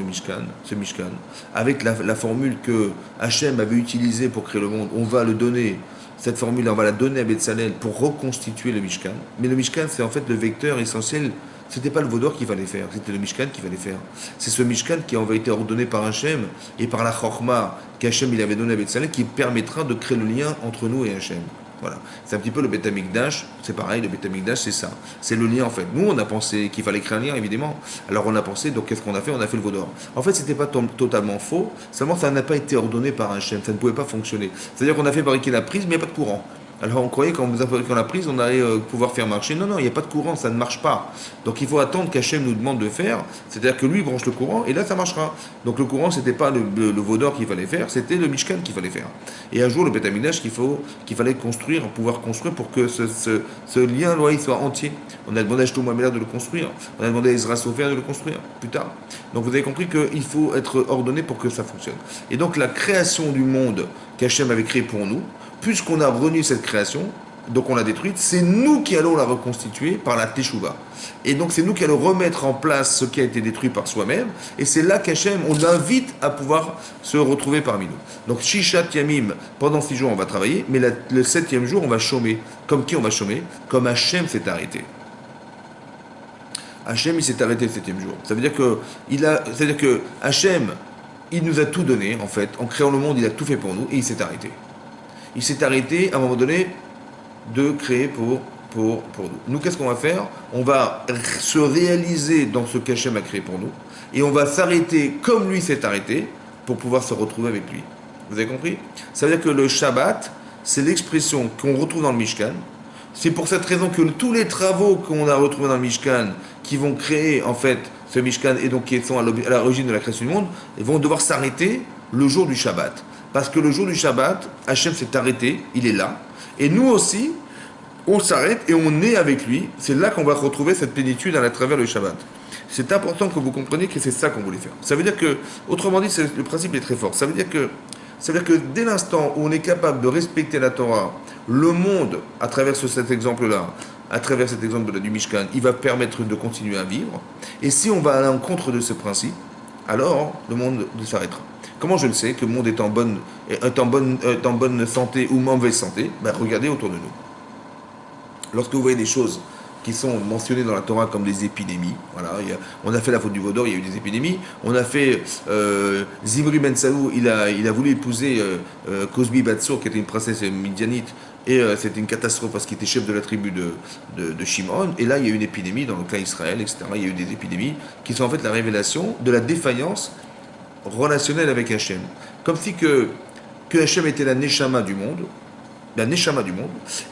ce Mishkan, avec la formule que Hachem avait utilisée pour créer le monde, on va le donner, cette formule, on va la donner à Betzalel pour reconstituer le Mishkan. Mais le Mishkan, c'est en fait le vecteur essentiel. C'était pas le Vaudor qu'il fallait faire, c'était le Mishkan qu'il fallait faire. C'est ce Mishkan qui avait été ordonné par Hachem et par la Chorma qu'Hachem il avait donné à Betzalel qui permettra de créer le lien entre nous et Hachem. Voilà. C'est un petit peu le Beth Amikdash, c'est pareil, le Beth Amikdash c'est ça. C'est le lien en fait. Nous on a pensé qu'il fallait créer un lien évidemment. Alors on a pensé, donc qu'est-ce qu'on a fait? On a fait le Vaudor. En fait c'était pas totalement faux, seulement ça n'a pas été ordonné par Hachem, ça ne pouvait pas fonctionner. C'est-à-dire qu'on a fait fabriquer la prise mais il n'y a pas de courant. Alors on croyait quand vous fabriquant la prise, on allait pouvoir faire marcher. Non, il n'y a pas de courant, ça ne marche pas. Donc il faut attendre qu'Hachem nous demande de faire. C'est-à-dire que lui branche le courant et là ça marchera. Donc le courant, c'était pas le Vaudor qu'il fallait faire, c'était le Mishkan qu'il fallait faire. Et un jour le Beth Amikdash qu'il fallait construire, pouvoir construire pour que ce lien-là soit entier. On a demandé à Shlomo Améler de le construire. On a demandé à Ezra Sofer de le construire plus tard. Donc vous avez compris qu'il faut être ordonné pour que ça fonctionne. Et donc la création du monde qu'Hachem avait créé pour nous, puisqu'on a renié cette création, donc on l'a détruite, c'est nous qui allons la reconstituer par la Teshuvah. Et donc c'est nous qui allons remettre en place ce qui a été détruit par soi-même, et c'est là qu'Hachem, on l'invite à pouvoir se retrouver parmi nous. Donc Shishat Yamim, pendant 6 jours on va travailler, mais le 7e jour on va chômer. Comme qui on va chômer? Comme Hachem s'est arrêté. Hachem il s'est arrêté le 7e jour. Ça veut dire que Hachem, il nous a tout donné en fait, en créant le monde il a tout fait pour nous, et il s'est arrêté. Il s'est arrêté à un moment donné de créer pour nous. Nous, qu'est-ce qu'on va faire? On va se réaliser dans ce qu'Hachem a créé pour nous et on va s'arrêter comme lui s'est arrêté pour pouvoir se retrouver avec lui. Vous avez compris? Ça veut dire que le Shabbat, c'est l'expression qu'on retrouve dans le Mishkan. C'est pour cette raison que tous les travaux qu'on a retrouvés dans le Mishkan, qui vont créer en fait ce Mishkan et donc qui sont à l'origine de la création du monde, ils vont devoir s'arrêter le jour du Shabbat. Parce que le jour du Shabbat, Hachem s'est arrêté, il est là. Et nous aussi, on s'arrête et on est avec lui. C'est là qu'on va retrouver cette plénitude à travers le Shabbat. C'est important que vous compreniez que c'est ça qu'on voulait faire. Ça veut dire que, autrement dit, le principe est très fort. Ça veut dire que dès l'instant où on est capable de respecter la Torah, le monde, à travers cet exemple-là, à travers cet exemple du Mishkan, il va permettre de continuer à vivre. Et si on va à l'encontre de ce principe, alors le monde s'arrêtera. Comment je le sais que le monde est en bonne santé ou mauvaise santé? Regardez autour de nous. Lorsque vous voyez des choses qui sont mentionnées dans la Torah comme des épidémies, voilà, on a fait la faute du veau d'or, il y a eu des épidémies, on a fait Zimri Ben Saou, il a voulu épouser Cosbi Batsour, qui était une princesse midianite, et c'était une catastrophe parce qu'il était chef de la tribu de Shimon, et là il y a eu une épidémie dans le clan Israël, etc. Il y a eu des épidémies qui sont en fait la révélation de la défaillance relationnelle avec Hachem. Comme si que Hachem était la neshama du monde,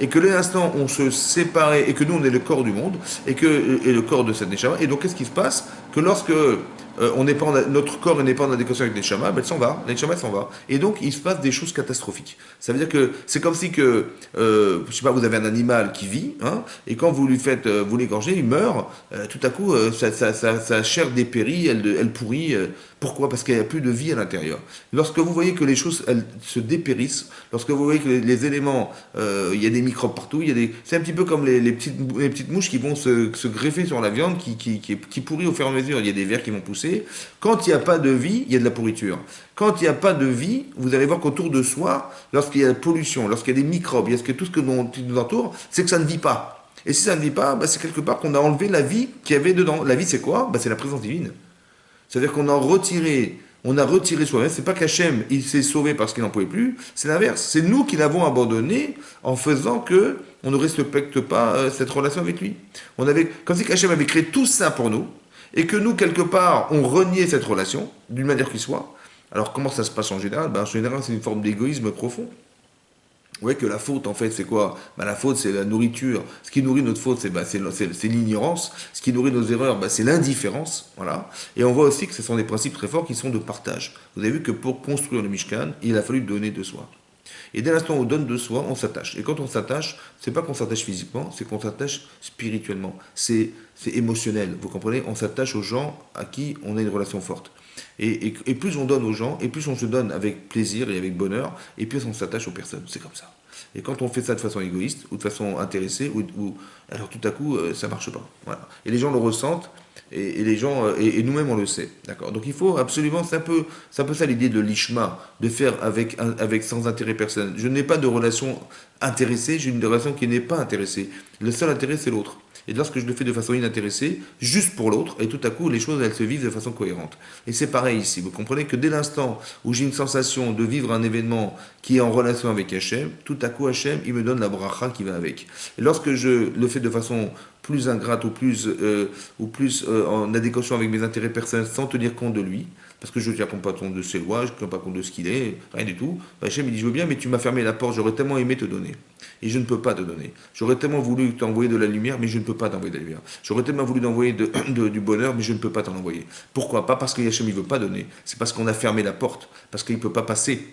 et que l'instant on se séparait, et que nous on est le corps du monde, et le corps de cette neshama, et donc qu'est-ce qui se passe? Que lorsque on n'est pas notre corps n'est pas en adéquation avec neshama, ben elle s'en va, la neshama s'en va, et donc il se passe des choses catastrophiques. Ça veut dire que c'est comme si que, je sais pas, vous avez un animal qui vit, hein, et quand vous lui faites, vous l'égorgez, il meurt, tout à coup sa chair dépérit, elle pourrit, pourquoi? Parce qu'il n'y a plus de vie à l'intérieur. Lorsque vous voyez que les choses elles se dépérissent, lorsque vous voyez que les éléments, il y a des microbes partout, c'est un petit peu comme les petites mouches qui vont se greffer sur la viande qui pourrit au fur et à mesure. Il y a des vers qui vont pousser. Quand il n'y a pas de vie, il y a de la pourriture. Quand il n'y a pas de vie, vous allez voir qu'autour de soi, lorsqu'il y a la pollution, lorsqu'il y a des microbes, tout ce qui nous entoure, c'est que ça ne vit pas. Et si ça ne vit pas, bah, c'est quelque part qu'on a enlevé la vie qu'il y avait dedans. La vie, c'est quoi? Bah, c'est la présence divine. C'est-à-dire on a retiré soi-même. C'est pas qu'Hachem, il s'est sauvé parce qu'il n'en pouvait plus. C'est l'inverse. C'est nous qui l'avons abandonné en faisant que on ne respecte pas cette relation avec lui. Comme si qu'Hachem avait créé tout ça pour nous et que nous, quelque part, on reniait cette relation d'une manière qui soit. Alors, comment ça se passe en général? Ben, en général, c'est une forme d'égoïsme profond. Ouais, que la faute, en fait, c'est quoi? Bah, la faute, c'est la nourriture. Ce qui nourrit notre faute, c'est l'ignorance. Ce qui nourrit nos erreurs, bah, c'est l'indifférence. Voilà. Et on voit aussi que ce sont des principes très forts qui sont de partage. Vous avez vu que pour construire le Mishkan, il a fallu donner de soi. Et dès l'instant où on donne de soi, on s'attache. Et quand on s'attache, c'est pas qu'on s'attache physiquement, c'est qu'on s'attache spirituellement. C'est émotionnel. Vous comprenez? On s'attache aux gens à qui on a une relation forte. Et plus on donne aux gens, et plus on se donne avec plaisir et avec bonheur, et plus on s'attache aux personnes. C'est comme ça. Et quand on fait ça de façon égoïste, ou de façon intéressée, alors tout à coup, ça marche pas. Voilà. Et les gens le ressentent, et les gens, et nous-mêmes on le sait. D'accord. Donc il faut absolument, c'est un peu ça l'idée de l'ishma, de faire avec sans intérêt personnel. Je n'ai pas de relation intéressée, j'ai une relation qui n'est pas intéressée. Le seul intérêt, c'est l'autre. Et lorsque je le fais de façon inintéressée, juste pour l'autre, et tout à coup, les choses, elles se vivent de façon cohérente. Et c'est pareil ici. Vous comprenez que dès l'instant où j'ai une sensation de vivre un événement qui est en relation avec Hachem, tout à coup, Hachem, il me donne la bracha qui va avec. Et lorsque je le fais de façon plus ingrate ou plus en adéquation avec mes intérêts personnels sans tenir compte de lui, parce que je ne tiens pas compte de ses lois, je ne tiens pas compte de ce qu'il est, rien du tout. Hachem, il dit, je veux bien, mais tu m'as fermé la porte, j'aurais tellement aimé te donner. Et je ne peux pas te donner. J'aurais tellement voulu t'envoyer de la lumière, mais je ne peux pas t'envoyer de la lumière. J'aurais tellement voulu t'envoyer du bonheur, mais je ne peux pas t'en envoyer. Pourquoi? Pas parce que Hachem ne veut pas donner, c'est parce qu'on a fermé la porte, parce qu'il ne peut pas passer.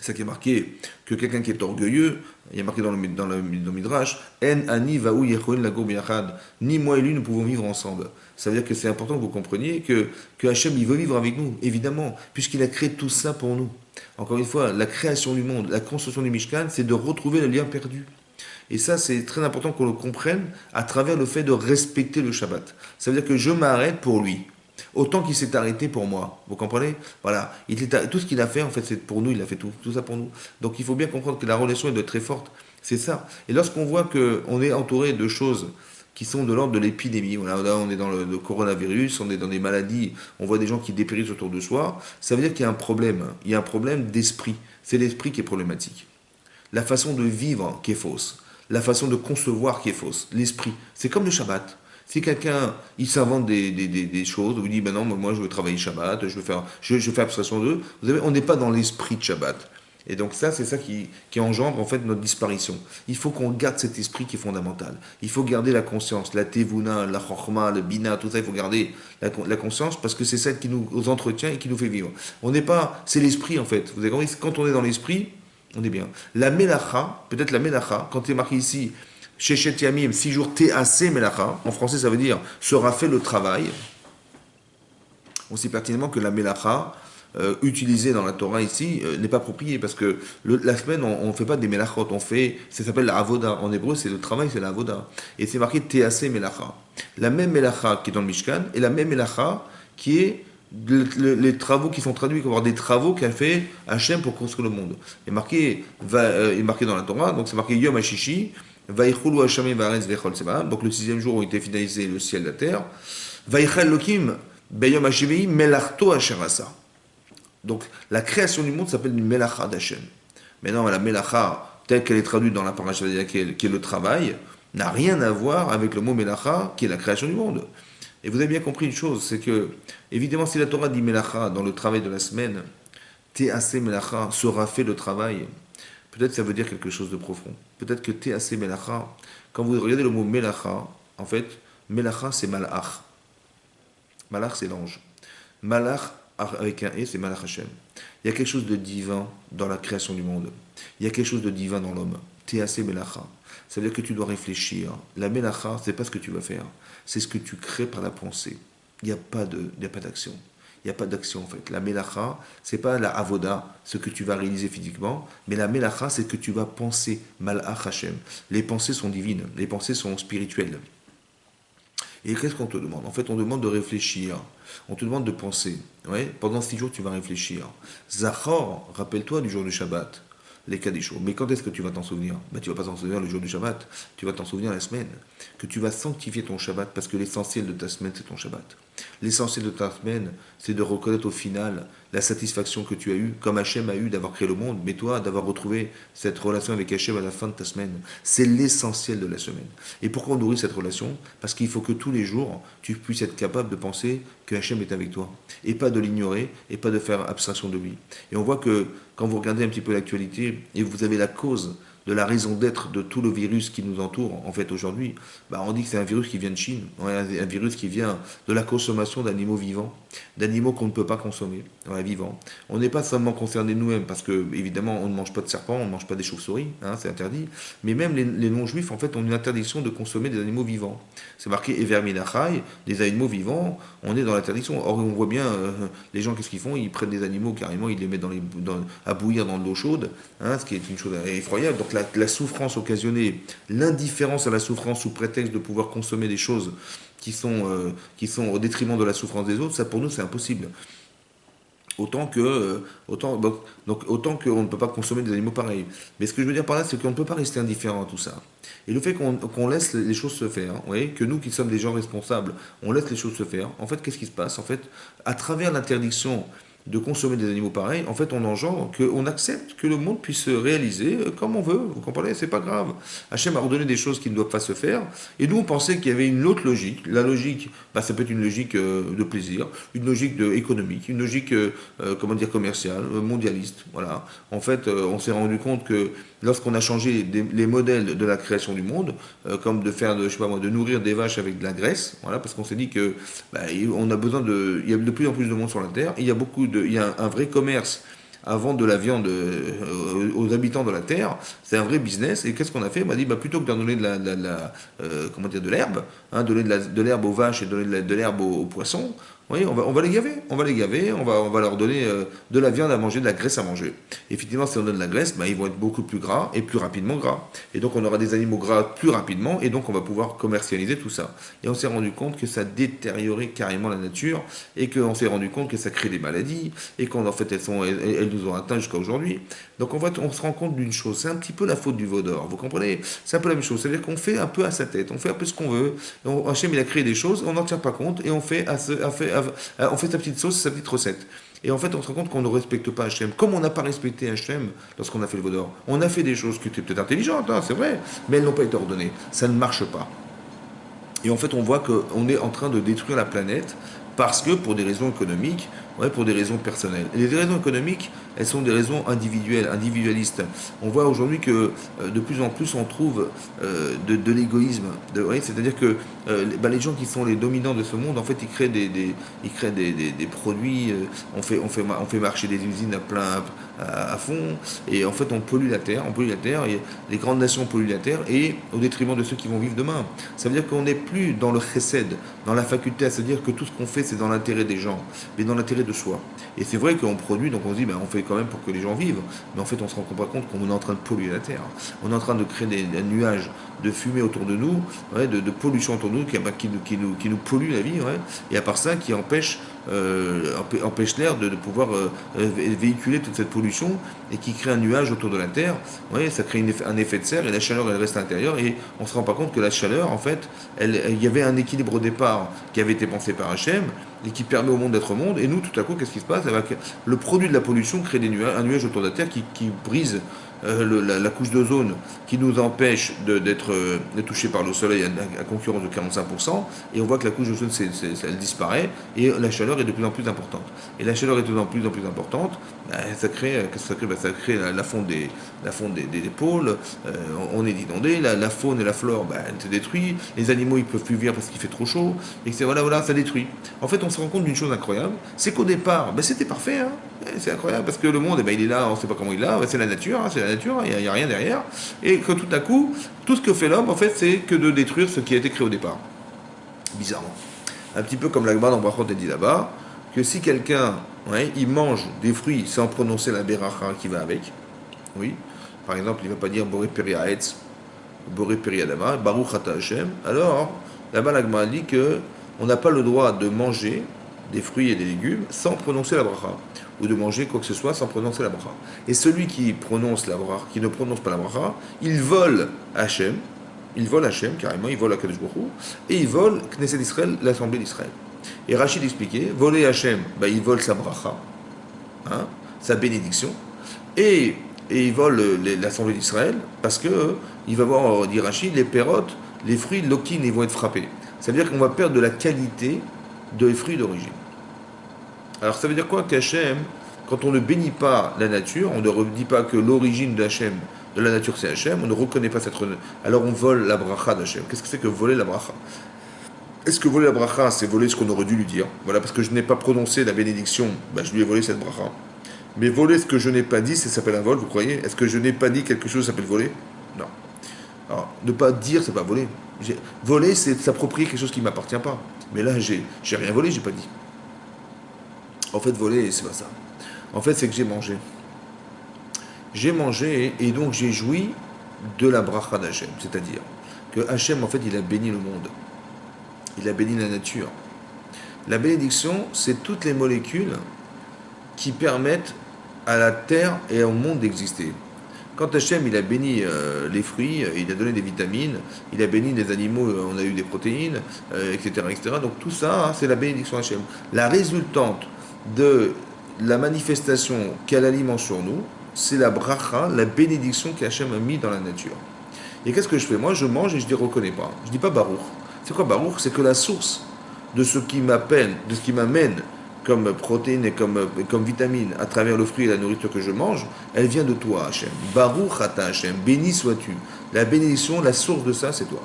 C'est ça qui est marqué, que quelqu'un qui est orgueilleux, il y a marqué dans le Midrash, En ani vaou yechoin lagour biyachad, ni moi et lui nous pouvons vivre ensemble. Ça veut dire que c'est important que vous compreniez que Hachem il veut vivre avec nous, évidemment, puisqu'il a créé tout ça pour nous. Encore une fois, la création du monde, la construction du Mishkan, c'est de retrouver le lien perdu. Et ça, c'est très important qu'on le comprenne à travers le fait de respecter le Shabbat. Ça veut dire que je m'arrête pour lui. Autant qu'il s'est arrêté pour moi. Vous comprenez? Voilà. Tout ce qu'il a fait, en fait, c'est pour nous. Il a fait tout ça pour nous. Donc il faut bien comprendre que la relation est très forte. C'est ça. Et lorsqu'on voit qu'on est entouré de choses qui sont de l'ordre de l'épidémie, voilà, là on est dans le coronavirus, on est dans des maladies, on voit des gens qui dépérissent autour de soi, ça veut dire qu'il y a un problème. Il y a un problème d'esprit. C'est l'esprit qui est problématique. La façon de vivre qui est fausse. La façon de concevoir qui est fausse. L'esprit. C'est comme le Shabbat. Si quelqu'un, il s'invente des choses, vous dit, ben non, moi je veux travailler Shabbat, je fais abstraction d'eux, on n'est pas dans l'esprit de Shabbat. Et donc ça, c'est ça qui engendre en fait notre disparition. Il faut qu'on garde cet esprit qui est fondamental. Il faut garder la conscience, la tevuna, la chorma, le bina, tout ça, il faut garder la conscience parce que c'est celle qui nous entretient et qui nous fait vivre. On n'est pas, c'est l'esprit en fait. Vous avez compris, quand on est dans l'esprit, on est bien. La melacha, peut-être la melacha, quand il est marqué ici, Shechet Yamim, 6 jours, Te'ase Melacha. En français, ça veut dire sera fait le travail. On sait pertinemment que la Melacha, utilisée dans la Torah ici, n'est pas appropriée parce que la semaine, on ne fait pas des Melachot, ça s'appelle la Avoda. En hébreu, c'est le travail, c'est la Avoda. Et c'est marqué Te'ase Melacha. La même Melacha qui est dans le Mishkan et la même Melacha qui est les travaux qui sont traduits, comme des travaux qu'a fait Hachem pour construire le monde. Il est marqué dans la Torah, donc c'est marqué Yom HaShishi. Vaïchulu Hashem Varetz Vechol Seba. Donc le sixième jour ont été finalisés le ciel et la terre. Vaïchal Lokim Beyom Hashivei Melarto Asherasa. Donc la création du monde s'appelle une Melacha d'Hachem. Maintenant, la Melacha, telle qu'elle est traduite dans la paracha qui est le travail, n'a rien à voir avec le mot Melacha, qui est la création du monde. Et vous avez bien compris une chose, c'est que, évidemment, si la Torah dit Melacha dans le travail de la semaine, Te'ase Melacha sera fait le travail, peut-être ça veut dire quelque chose de profond. Peut-être que Te'ase Melacha, quand vous regardez le mot Melacha, en fait, Melacha c'est Malach. Malach c'est l'ange. Malach avec un E, c'est Malach Hashem. Il y a quelque chose de divin dans la création du monde. Il y a quelque chose de divin dans l'homme. Te'ase Melacha. Ça veut dire que tu dois réfléchir. La Melacha, c'est pas ce que tu vas faire. C'est ce que tu crées par la pensée. Il n'y a pas d'action. Il n'y a pas d'action en fait. La Melacha, c'est pas la Avoda, ce que tu vas réaliser physiquement, mais la Melacha, c'est ce que tu vas penser. Malach Hashem. Les pensées sont divines. Les pensées sont spirituelles. Et qu'est-ce qu'on te demande? En fait, on demande de réfléchir. On te demande de penser. Ouais? Pendant 6 jours, tu vas réfléchir. Zachor, rappelle-toi du jour du Shabbat, les Kadishos. Mais quand est-ce que tu vas t'en souvenir? Tu ne vas pas t'en souvenir le jour du Shabbat. Tu vas t'en souvenir la semaine. Que tu vas sanctifier ton Shabbat parce que l'essentiel de ta semaine, c'est ton Shabbat. L'essentiel de ta semaine, c'est de reconnaître au final la satisfaction que tu as eue, comme Hachem a eu d'avoir créé le monde, mais toi, d'avoir retrouvé cette relation avec Hachem à la fin de ta semaine. C'est l'essentiel de la semaine. Et pourquoi on nourrit cette relation? Parce qu'il faut que tous les jours, tu puisses être capable de penser que Hachem est avec toi. Et pas de l'ignorer, et pas de faire abstraction de lui. Et on voit que, quand vous regardez un petit peu l'actualité, et vous avez la cause de la raison d'être de tout le virus qui nous entoure, en fait, aujourd'hui, on dit que c'est un virus qui vient de Chine, un virus qui vient de la consommation d'animaux vivants, d'animaux qu'on ne peut pas consommer, vivants. On n'est pas seulement concerné nous-mêmes, parce que, évidemment, on ne mange pas de serpents, on ne mange pas des chauves-souris, c'est interdit, mais même les non-juifs, en fait, ont une interdiction de consommer des animaux vivants. C'est marqué Ever Minachai, des animaux vivants, on est dans l'interdiction. Or, on voit bien, les gens, qu'est-ce qu'ils font? Ils prennent des animaux, carrément, ils les mettent à bouillir dans de l'eau chaude, ce qui est une chose effroyable. Donc, la souffrance occasionnée, l'indifférence à la souffrance sous prétexte de pouvoir consommer des choses qui sont au détriment de la souffrance des autres, ça pour nous c'est impossible. Autant qu'on ne peut pas consommer des animaux pareils. Mais ce que je veux dire par là, c'est qu'on ne peut pas rester indifférent à tout ça. Et le fait qu'on laisse les choses se faire, que nous qui sommes des gens responsables, on laisse les choses se faire, en fait, qu'est-ce qui se passe? En fait, à travers l'interdiction de consommer des animaux pareils, en fait, on engendre qu'on accepte que le monde puisse se réaliser comme on veut. Vous comprenez? C'est pas grave. Hachem a ordonné des choses qui ne doivent pas se faire. Et nous, on pensait qu'il y avait une autre logique. La logique, ça peut être une logique de plaisir, une logique économique, une logique, commerciale, mondialiste. Voilà. En fait, on s'est rendu compte que lorsqu'on a changé les modèles de la création du monde, comme de faire, de nourrir des vaches avec de la graisse, voilà, parce qu'on s'est dit que on a besoin il y a de plus en plus de monde sur la Terre, il y a un vrai commerce à vendre de la viande aux habitants de la Terre, c'est un vrai business. Et qu'est-ce qu'on a fait? On m'a dit, plutôt que d'en donner de l'herbe, donner de l'herbe aux vaches et donner de l'herbe aux poissons, oui, on va les gaver, on va leur donner de la viande à manger, de la graisse à manger. Et effectivement, si on donne de la graisse, ils vont être beaucoup plus gras et plus rapidement gras. Et donc on aura des animaux gras plus rapidement et donc on va pouvoir commercialiser tout ça. Et on s'est rendu compte que ça détériorait carrément la nature et qu'on s'est rendu compte que ça crée des maladies et qu'en fait elles nous ont atteints jusqu'à aujourd'hui. Donc en fait, on se rend compte d'une chose, c'est un petit peu la faute du veau d'or, vous comprenez? C'est un peu la même chose, c'est-à-dire qu'on fait un peu à sa tête, on fait un peu ce qu'on veut. Hachem, il a créé des choses, on n'en tient pas compte et on fait sa petite sauce, sa petite recette. Et en fait, on se rend compte qu'on ne respecte pas Hachem. Comme on n'a pas respecté Hachem lorsqu'on a fait le veau d'or, on a fait des choses qui étaient peut-être intelligentes, c'est vrai, mais elles n'ont pas été ordonnées. Ça ne marche pas. Et en fait, on voit qu'on est en train de détruire la planète parce que pour des raisons économiques, pour des raisons personnelles. Et les raisons économiques, elles sont des raisons individuelles, individualistes. On voit aujourd'hui que de plus en plus on trouve de l'égoïsme. C'est-à-dire que les gens qui sont les dominants de ce monde, en fait, ils créent des produits, on fait marcher des usines à fond, et en fait on pollue la terre, et les grandes nations polluent la terre, et au détriment de ceux qui vont vivre demain. Ça veut dire qu'on n'est plus dans le chesed, dans la faculté à se dire que tout ce qu'on fait c'est dans l'intérêt des gens, mais dans l'intérêt de soi. Et c'est vrai qu'on produit, donc on se dit, ben, on fait quand même pour que les gens vivent, mais en fait on se rend pas compte qu'on est en train de polluer la terre. On est en train de créer des nuages de fumée autour de nous, ouais, de pollution autour de nous, qui nous pollue la vie, ouais, et à part ça, qui empêche l'air de pouvoir véhiculer toute cette pollution, et qui crée un nuage autour de la terre, ouais, ça crée un effet de serre, et la chaleur elle reste à l'intérieur, et on ne se rend pas compte que la chaleur, en fait, il y avait un équilibre au départ qui avait été pensé par Hachem, et qui permet au monde d'être au monde, et nous, tout à coup, qu'est-ce qui se passe? Le produit de la pollution crée un nuage autour de la terre qui brise la couche d'ozone, qui nous empêche d'être touchés par le soleil à concurrence de 45%, et on voit que la couche d'ozone elle disparaît, et la chaleur est de plus en plus importante. Et la chaleur est de plus en plus importante, ça crée, qu'est-ce que ça crée? Ça crée la fonte des pôles, on est inondé, la faune et la flore, elle se détruit, les animaux ils peuvent plus vivre parce qu'il fait trop chaud, et que voilà, ça détruit. En fait, on se rend compte d'une chose incroyable, c'est qu'au départ, c'était parfait, hein. C'est incroyable parce que le monde, il est là, on ne sait pas comment il est là, c'est la nature, il n'y a rien derrière. Et que tout à coup, tout ce que fait l'homme, en fait, c'est que de détruire ce qui a été créé au départ. Bizarrement. Un petit peu comme l'Agma dans Brachot dit là-bas, que si quelqu'un, il mange des fruits sans prononcer la beracha qui va avec, oui, par exemple, il ne va pas dire Boré Peri Haetz, Boré Peri Adama, Baruch Ata Hashem, alors, là-bas l'Agma dit que on n'a pas le droit de manger des fruits et des légumes sans prononcer la bracha, ou de manger quoi que ce soit sans prononcer la bracha. Et celui qui prononce la bracha, qui ne prononce pas la bracha, il vole Hachem, carrément, il vole Akadosh Baruch Hu, et il vole Knesset d'Israël, l'Assemblée d'Israël. Et Rachid expliquait, voler Hachem, il vole sa bracha, sa bénédiction, et il vole l'Assemblée d'Israël, parce que il va voir, dit Rachid, les pérotes, les fruits, l'okin, ils vont être frappés. Ça veut dire qu'on va perdre de la qualité des fruits d'origine. Alors ça veut dire quoi qu'Hachem, quand on ne bénit pas la nature, on ne dit pas que l'origine d'Hachem, de la nature c'est Hachem, on ne reconnaît pas cette... Alors on vole la bracha d'Hachem. Qu'est-ce que c'est que voler la bracha? Est-ce que voler la bracha, c'est voler ce qu'on aurait dû lui dire? Voilà, parce que je n'ai pas prononcé la bénédiction, je lui ai volé cette bracha. Mais voler ce que je n'ai pas dit, ça s'appelle un vol, vous croyez? Est-ce que je n'ai pas dit quelque chose, ça s'appelle voler? Non. Alors, ne pas dire, c'est pas voler. Voler, c'est s'approprier quelque chose qui ne m'appartient pas. Mais là, j'ai rien volé, j'ai pas dit. En fait, voler, c'est pas ça. En fait, c'est que j'ai mangé. J'ai mangé et donc j'ai joui de la bracha d'Hachem. C'est-à-dire que Hachem, en fait, il a béni le monde. Il a béni la nature. La bénédiction, c'est toutes les molécules qui permettent à la terre et au monde d'exister. Quand Hachem, il a béni les fruits, il a donné des vitamines, il a béni les animaux, on a eu des protéines, etc., etc. Donc tout ça, c'est la bénédiction Hachem. La résultante de la manifestation qu'elle alimente sur nous, c'est la bracha, la bénédiction qu'Hachem a mis dans la nature. Et qu'est-ce que je fais? Moi, je mange et je ne reconnais pas. Je ne dis pas Baruch. C'est quoi Baruch? C'est que la source de ce qui m'amène comme protéines et comme vitamines à travers le fruit et la nourriture que je mange, elle vient de toi, Hachem. Baruch ata Hachem, béni sois-tu. La bénédiction, la source de ça, c'est toi.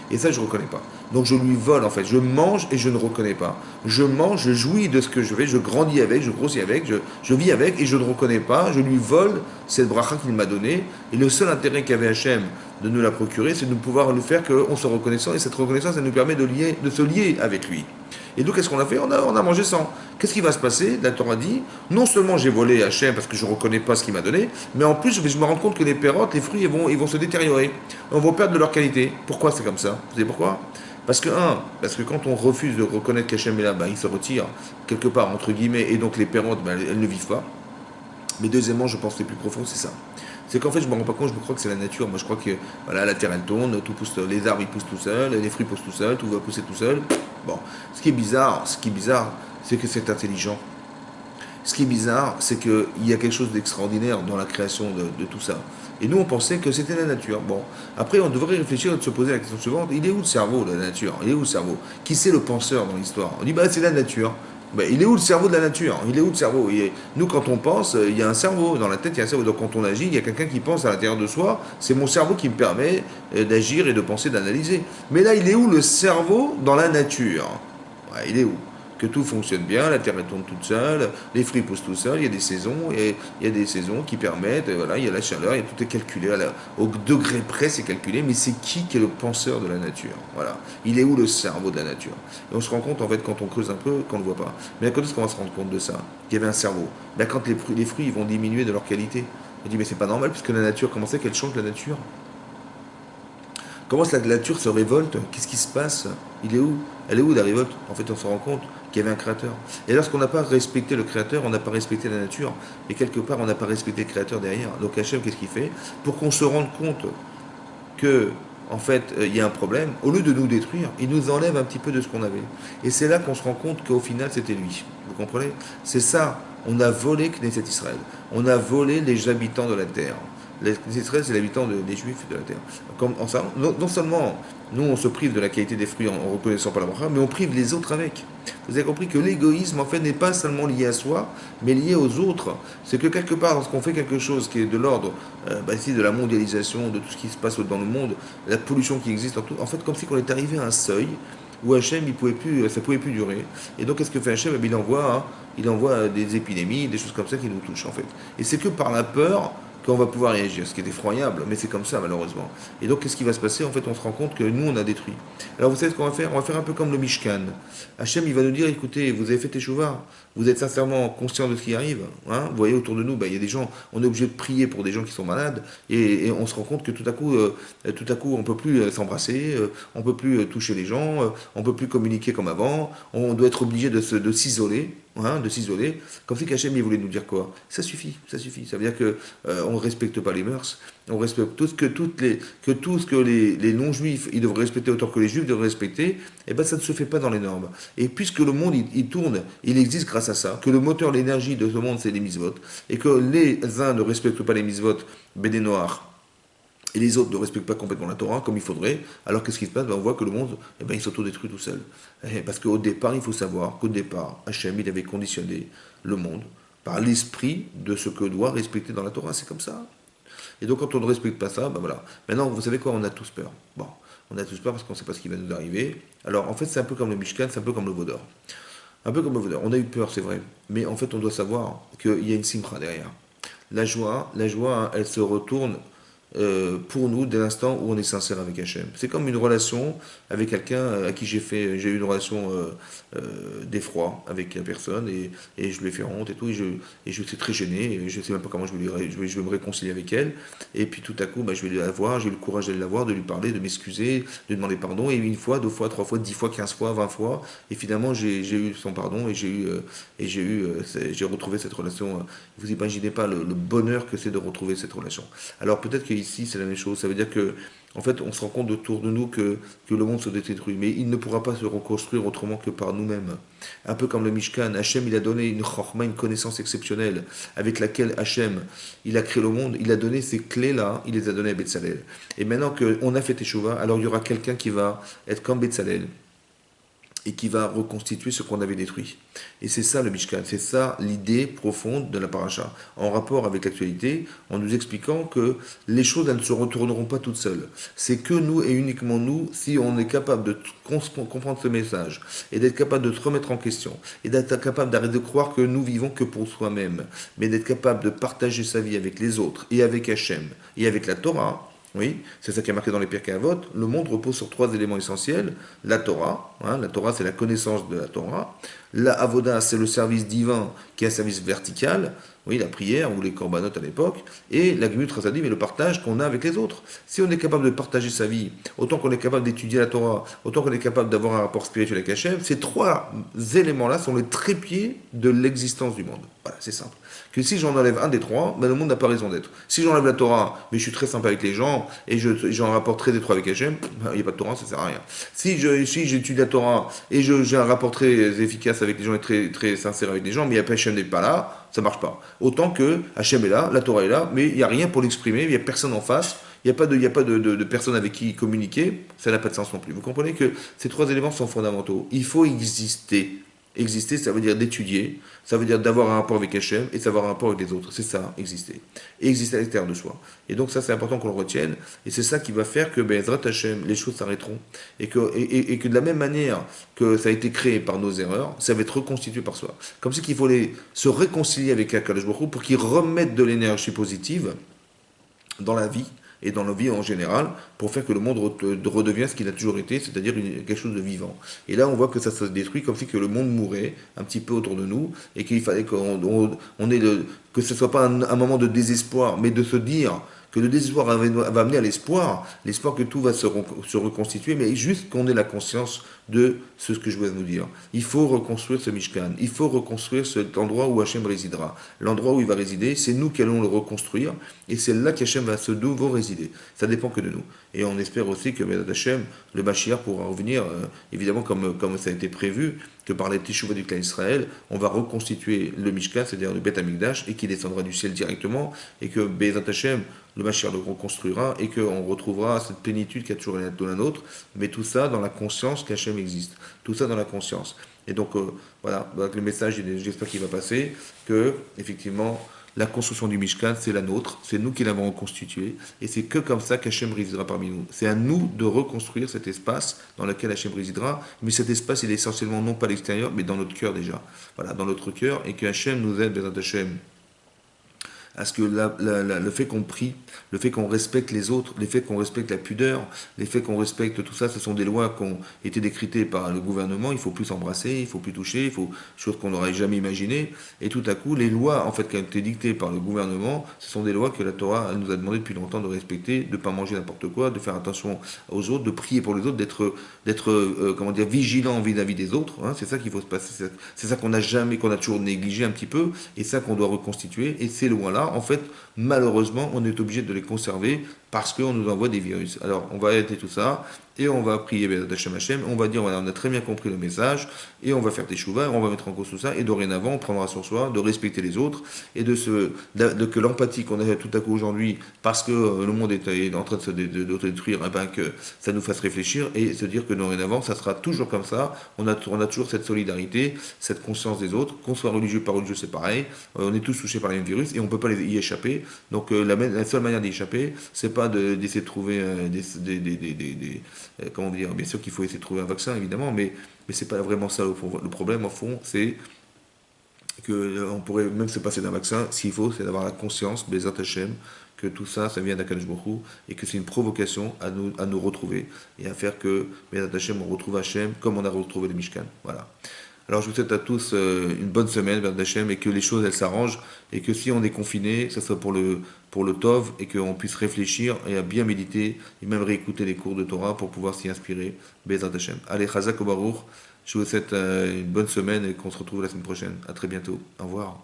Et ça, je ne reconnais pas. Donc je lui vole, en fait. Je mange et je ne reconnais pas. Je mange, je jouis de ce que je fais, je grandis avec, je grossis avec, je vis avec et je ne reconnais pas. Je lui vole cette bracha qu'il m'a donnée. Et le seul intérêt qu'avait Hachem de nous la procurer, c'est de pouvoir le faire qu'on soit reconnaissant. Et cette reconnaissance, elle nous permet de se lier avec lui. Et donc, qu'est-ce qu'on a fait? On a mangé sans. Qu'est-ce qui va se passer? La Torah dit, non seulement j'ai volé Hachem parce que je ne reconnais pas ce qu'il m'a donné, mais en plus, je me rends compte que les pérotes, les fruits, ils vont se détériorer. On va perdre de leur qualité. Pourquoi c'est comme ça? Vous savez pourquoi? Parce que quand on refuse de reconnaître qu'Hachem est là, il se retire quelque part, entre guillemets, et donc les pérotes, elles ne vivent pas. Mais deuxièmement, je pense que le plus profond, c'est ça. C'est qu'en fait, je ne me rends pas compte, je crois que c'est la nature. Moi, je crois que la terre, elle tourne, tout pousse, les arbres, ils poussent tout seuls, les fruits poussent tout seuls, tout va pousser tout seul. Bon, ce qui est bizarre, c'est que c'est intelligent. Ce qui est bizarre, c'est qu'il y a quelque chose d'extraordinaire dans la création de tout ça. Et nous, on pensait que c'était la nature. Bon, après, on devrait réfléchir et se poser la question suivante. Il est où le cerveau de la nature? Il est où le cerveau? Qui c'est le penseur dans l'histoire? On dit, c'est la nature. Il est où le cerveau de la nature? Il est où le cerveau? Nous, quand on pense, il y a un cerveau. Dans la tête, il y a un cerveau. Donc, quand on agit, il y a quelqu'un qui pense à l'intérieur de soi. C'est mon cerveau qui me permet d'agir et de penser, d'analyser. Mais là, il est où le cerveau dans la nature? Il est où? que tout fonctionne bien, la terre elle tourne toute seule, les fruits poussent tout seuls, il y a des saisons, et il y a des saisons qui permettent, voilà, il y a la chaleur, tout est calculé, au degré près c'est calculé, mais c'est qui est le penseur de la nature? Voilà. Il est où le cerveau de la nature? Et on se rend compte en fait quand on creuse un peu qu'on ne le voit pas. Mais quand est-ce qu'on va se rendre compte de ça? Qu'il y avait un cerveau. Ben, quand les fruits ils vont diminuer de leur qualité. On dit mais c'est pas normal puisque la nature, comment c'est qu'elle change la nature? Comment la nature se révolte? Qu'est-ce qui se passe? Il est où? Elle est où la révolte? En fait, on se rend compte qu'il y avait un créateur. Et lorsqu'on n'a pas respecté le créateur, on n'a pas respecté la nature. Et quelque part, on n'a pas respecté le créateur derrière. Donc Hachem, qu'est-ce qu'il fait? Pour qu'on se rende compte que, en fait, il y a un problème, au lieu de nous détruire, il nous enlève un petit peu de ce qu'on avait. Et c'est là qu'on se rend compte qu'au final, c'était lui. Vous comprenez? C'est ça. On a volé Knesset Israël. On a volé les habitants de la terre. Les Israël, c'est l'habitant des Juifs de la terre. Comme, non seulement nous, on se prive de la qualité des fruits en reconnaissant pas la bracha, mais on prive les autres avec. Vous avez compris que l'égoïsme, en fait, n'est pas seulement lié à soi, mais lié aux autres. C'est que quelque part, lorsqu'on fait quelque chose qui est de l'ordre ici, de la mondialisation, de tout ce qui se passe dans le monde, la pollution qui existe, en fait, comme si on est arrivé à un seuil où Hachem, ça pouvait plus durer. Et donc, qu'est-ce que fait Hachem? Il envoie des épidémies, des choses comme ça qui nous touchent, en fait. Et c'est que par la peur qu'on va pouvoir réagir, ce qui est effroyable, mais c'est comme ça malheureusement. Et donc qu'est-ce qui va se passer? En fait, on se rend compte que nous, on a détruit. Alors vous savez ce qu'on va faire? On va faire un peu comme le Mishkan. Hachem, il va nous dire, écoutez, vous avez fait teshuva, vous êtes sincèrement conscient de ce qui arrive. Hein, vous voyez autour de nous, il y a des gens, on est obligé de prier pour des gens qui sont malades, et on se rend compte que tout à coup, on peut plus s'embrasser, on peut plus toucher les gens, on peut plus communiquer comme avant, on doit être obligé de s'isoler. Hein, de s'isoler, comme si Hachem il voulait nous dire quoi? Ça suffit, ça suffit. Ça veut dire que on ne respecte pas les mœurs, on respecte tout ce que les non-juifs ils devraient respecter autant que les juifs devraient respecter, et ben ça ne se fait pas dans les normes. Et puisque le monde il tourne, il existe grâce à ça, que le moteur, l'énergie de ce monde c'est les mitzvot, et que les uns ne respectent pas les mitzvot, béné noirs, et les autres ne respectent pas complètement la Torah comme il faudrait, alors qu'est-ce qui se passe? On voit que le monde, il s'autodétruit tout seul. Parce qu'au départ, il faut savoir qu'au départ, Hachem, il avait conditionné le monde par l'esprit de ce que doit respecter dans la Torah. C'est comme ça. Et donc, quand on ne respecte pas ça, voilà. Maintenant, vous savez quoi? On a tous peur. Bon, on a tous peur parce qu'on ne sait pas ce qui va nous arriver. Alors, en fait, c'est un peu comme le Mishkan, c'est un peu comme le Vaudor. Un peu comme le Vaudor. On a eu peur, c'est vrai. Mais en fait, on doit savoir qu'il y a une simcha derrière. La joie, hein, elle se retourne pour nous dès l'instant où on est sincère avec Hachem. C'est comme une relation avec quelqu'un à qui j'ai eu une relation d'effroi avec la personne et je lui ai fait honte et tout et je suis très gêné et je ne sais même pas comment je vais me réconcilier avec elle et puis tout à coup je vais la voir, j'ai eu le courage d'aller la voir, de lui parler, de m'excuser, de demander pardon et une fois, deux fois, trois fois, 10 fois, 15 fois, 20 fois et finalement j'ai eu son pardon et j'ai retrouvé cette relation. Vous imaginez pas le bonheur que c'est de retrouver cette relation. Alors peut-être qu'ici c'est la même chose, ça veut dire que en fait on se rend compte autour de nous que le monde se détruit, mais il ne pourra pas se reconstruire autrement que par nous-mêmes. Un peu comme le Mishkan, Hachem il a donné une chorma, une connaissance exceptionnelle avec laquelle Hachem il a créé le monde, il a donné ces clés-là, il les a données à Betzalel. Et maintenant qu'on a fait Teshuvah, alors il y aura quelqu'un qui va être comme Betzalel et qui va reconstituer ce qu'on avait détruit. Et c'est ça le Mishkan, c'est ça l'idée profonde de la paracha, en rapport avec l'actualité, en nous expliquant que les choses elles ne se retourneront pas toutes seules. C'est que nous et uniquement nous, si on est capable de comprendre ce message, et d'être capable de se remettre en question, et d'être capable d'arrêter de croire que nous vivons que pour soi-même, mais d'être capable de partager sa vie avec les autres, et avec Hachem, et avec la Torah. Oui, c'est ça qui est marqué dans les Pirkei Avot. Le monde repose sur trois éléments essentiels. La Torah, la Torah c'est la connaissance de la Torah. La Avoda c'est le service divin qui est un service vertical. Oui, la prière ou les korbanot à l'époque. Et la Gemut Chasadim est le partage qu'on a avec les autres. Si on est capable de partager sa vie, autant qu'on est capable d'étudier la Torah, autant qu'on est capable d'avoir un rapport spirituel avec Hachem, ces trois éléments-là sont les trépieds de l'existence du monde. Voilà, c'est simple. Que si j'en enlève un des trois, le monde n'a pas raison d'être. Si j'enlève la Torah, mais je suis très sympa avec les gens, et j'ai un rapport très étroit avec Hachem, il n'y a pas de Torah, ça ne sert à rien. Si j'étudie la Torah, et j'ai un rapport très efficace avec les gens, et très, très sincère avec les gens, mais Hachem n'est pas là, ça ne marche pas. Autant que Hachem est là, la Torah est là, mais il n'y a rien pour l'exprimer, il n'y a personne en face, il n'y a pas de personne avec qui communiquer, ça n'a pas de sens non plus. Vous comprenez que ces trois éléments sont fondamentaux. Il faut exister. Exister, ça veut dire d'étudier, ça veut dire d'avoir un rapport avec Hachem et d'avoir un rapport avec les autres. C'est ça, exister. Et exister à l'extérieur de soi. Et donc ça, c'est important qu'on le retienne. Et c'est ça qui va faire que, Bezrat Hachem, les choses s'arrêteront. Et que de la même manière que ça a été créé par nos erreurs, ça va être reconstitué par soi. Comme si qu'il fallait se réconcilier avec Akadosh Baruch Hu pour qu'il remette de l'énergie positive dans la vie et dans la vie en général, pour faire que le monde redevienne ce qu'il a toujours été, c'est-à-dire quelque chose de vivant. Et là, on voit que ça se détruit comme si que le monde mourait un petit peu autour de nous, et qu'il fallait qu'on ait que ce ne soit pas un moment de désespoir, mais de se dire que le désespoir va amener à l'espoir, l'espoir que tout va se reconstituer, mais juste qu'on ait la conscience de ce que je vais vous dire. Il faut reconstruire ce Mishkan, il faut reconstruire cet endroit où Hachem résidera. L'endroit où il va résider, c'est nous qui allons le reconstruire, et c'est là qu'Hachem va se nouveau résider. Ça dépend que de nous. Et on espère aussi que Hachem, le Mashiach pourra revenir, évidemment comme ça a été prévu, que par les Teshuvah du clan Israël, on va reconstituer le Mishkan, c'est-à-dire le Beth Amikdash, et qui descendra du ciel directement, et que Bezat Hashem, le Mashiach le reconstruira, et qu'on retrouvera cette plénitude qui a toujours été dans la nôtre, mais tout ça dans la conscience qu'Hachem existe. Tout ça dans la conscience. Et donc, voilà, le message, j'espère qu'il va passer, que, effectivement, la construction du Mishkan, c'est la nôtre, c'est nous qui l'avons reconstitué, et c'est que comme ça qu'Hachem résidera parmi nous. C'est à nous de reconstruire cet espace dans lequel Hachem résidera, mais cet espace, il est essentiellement non pas à l'extérieur, mais dans notre cœur déjà. Voilà, dans notre cœur, et que Hachem nous aide, Bézat Hachem, à ce que le fait qu'on prie, le fait qu'on respecte les autres, le fait qu'on respecte la pudeur, le fait qu'on respecte tout ça, ce sont des lois qui ont été décrétées par le gouvernement, il faut plus s'embrasser, il faut plus toucher, il faut choses qu'on n'aurait jamais imaginées, et tout à coup, les lois en fait qui ont été dictées par le gouvernement, ce sont des lois que la Torah nous a demandé depuis longtemps de respecter, de ne pas manger n'importe quoi, de faire attention aux autres, de prier pour les autres, d'être comment dire, vigilant vis-à-vis des autres, hein, c'est ça qu'il faut se passer, c'est ça qu'on n'a jamais, qu'on a toujours négligé un petit peu, et ça qu'on doit reconstituer, et ces lois-là, en fait, malheureusement, on est obligé de les conserver parce qu'on nous envoie des virus. Alors, on va arrêter tout ça et on va prier Hashem, on va dire, voilà, on a très bien compris le message et on va faire des chouvas, on va mettre en cause tout ça et dorénavant, on prendra sur soi de respecter les autres et que l'empathie qu'on a tout à coup aujourd'hui parce que le monde est en train de se détruire, eh ben, que ça nous fasse réfléchir et se dire que dorénavant, ça sera toujours comme ça. On a toujours cette solidarité, cette conscience des autres, qu'on soit religieux par religieux, c'est pareil. On est tous touchés par les mêmes virus et on ne peut pas y échapper. Donc la seule manière d'y échapper, c'est pas d'essayer de trouver comment dire, bien sûr qu'il faut essayer de trouver un vaccin évidemment, mais c'est pas vraiment ça le problème au fond, c'est que on pourrait même se passer d'un vaccin. S'il faut, c'est d'avoir la conscience, Bezat Hashem, que tout ça, ça vient d'Akadosh Baruch Hu, et que c'est une provocation à nous retrouver et à faire que Bezat Hashem, on retrouve Hashem comme on a retrouvé le Mishkan. Voilà. Alors je vous souhaite à tous une bonne semaine, Bezat Hashem, et que les choses elles s'arrangent, et que si on est confiné, ça soit pour le Tov, et qu'on puisse réfléchir et à bien méditer, et même réécouter les cours de Torah pour pouvoir s'y inspirer. Bezat Hashem. Allez, Chazak Baruch. Je vous souhaite une bonne semaine et qu'on se retrouve la semaine prochaine. À très bientôt. Au revoir.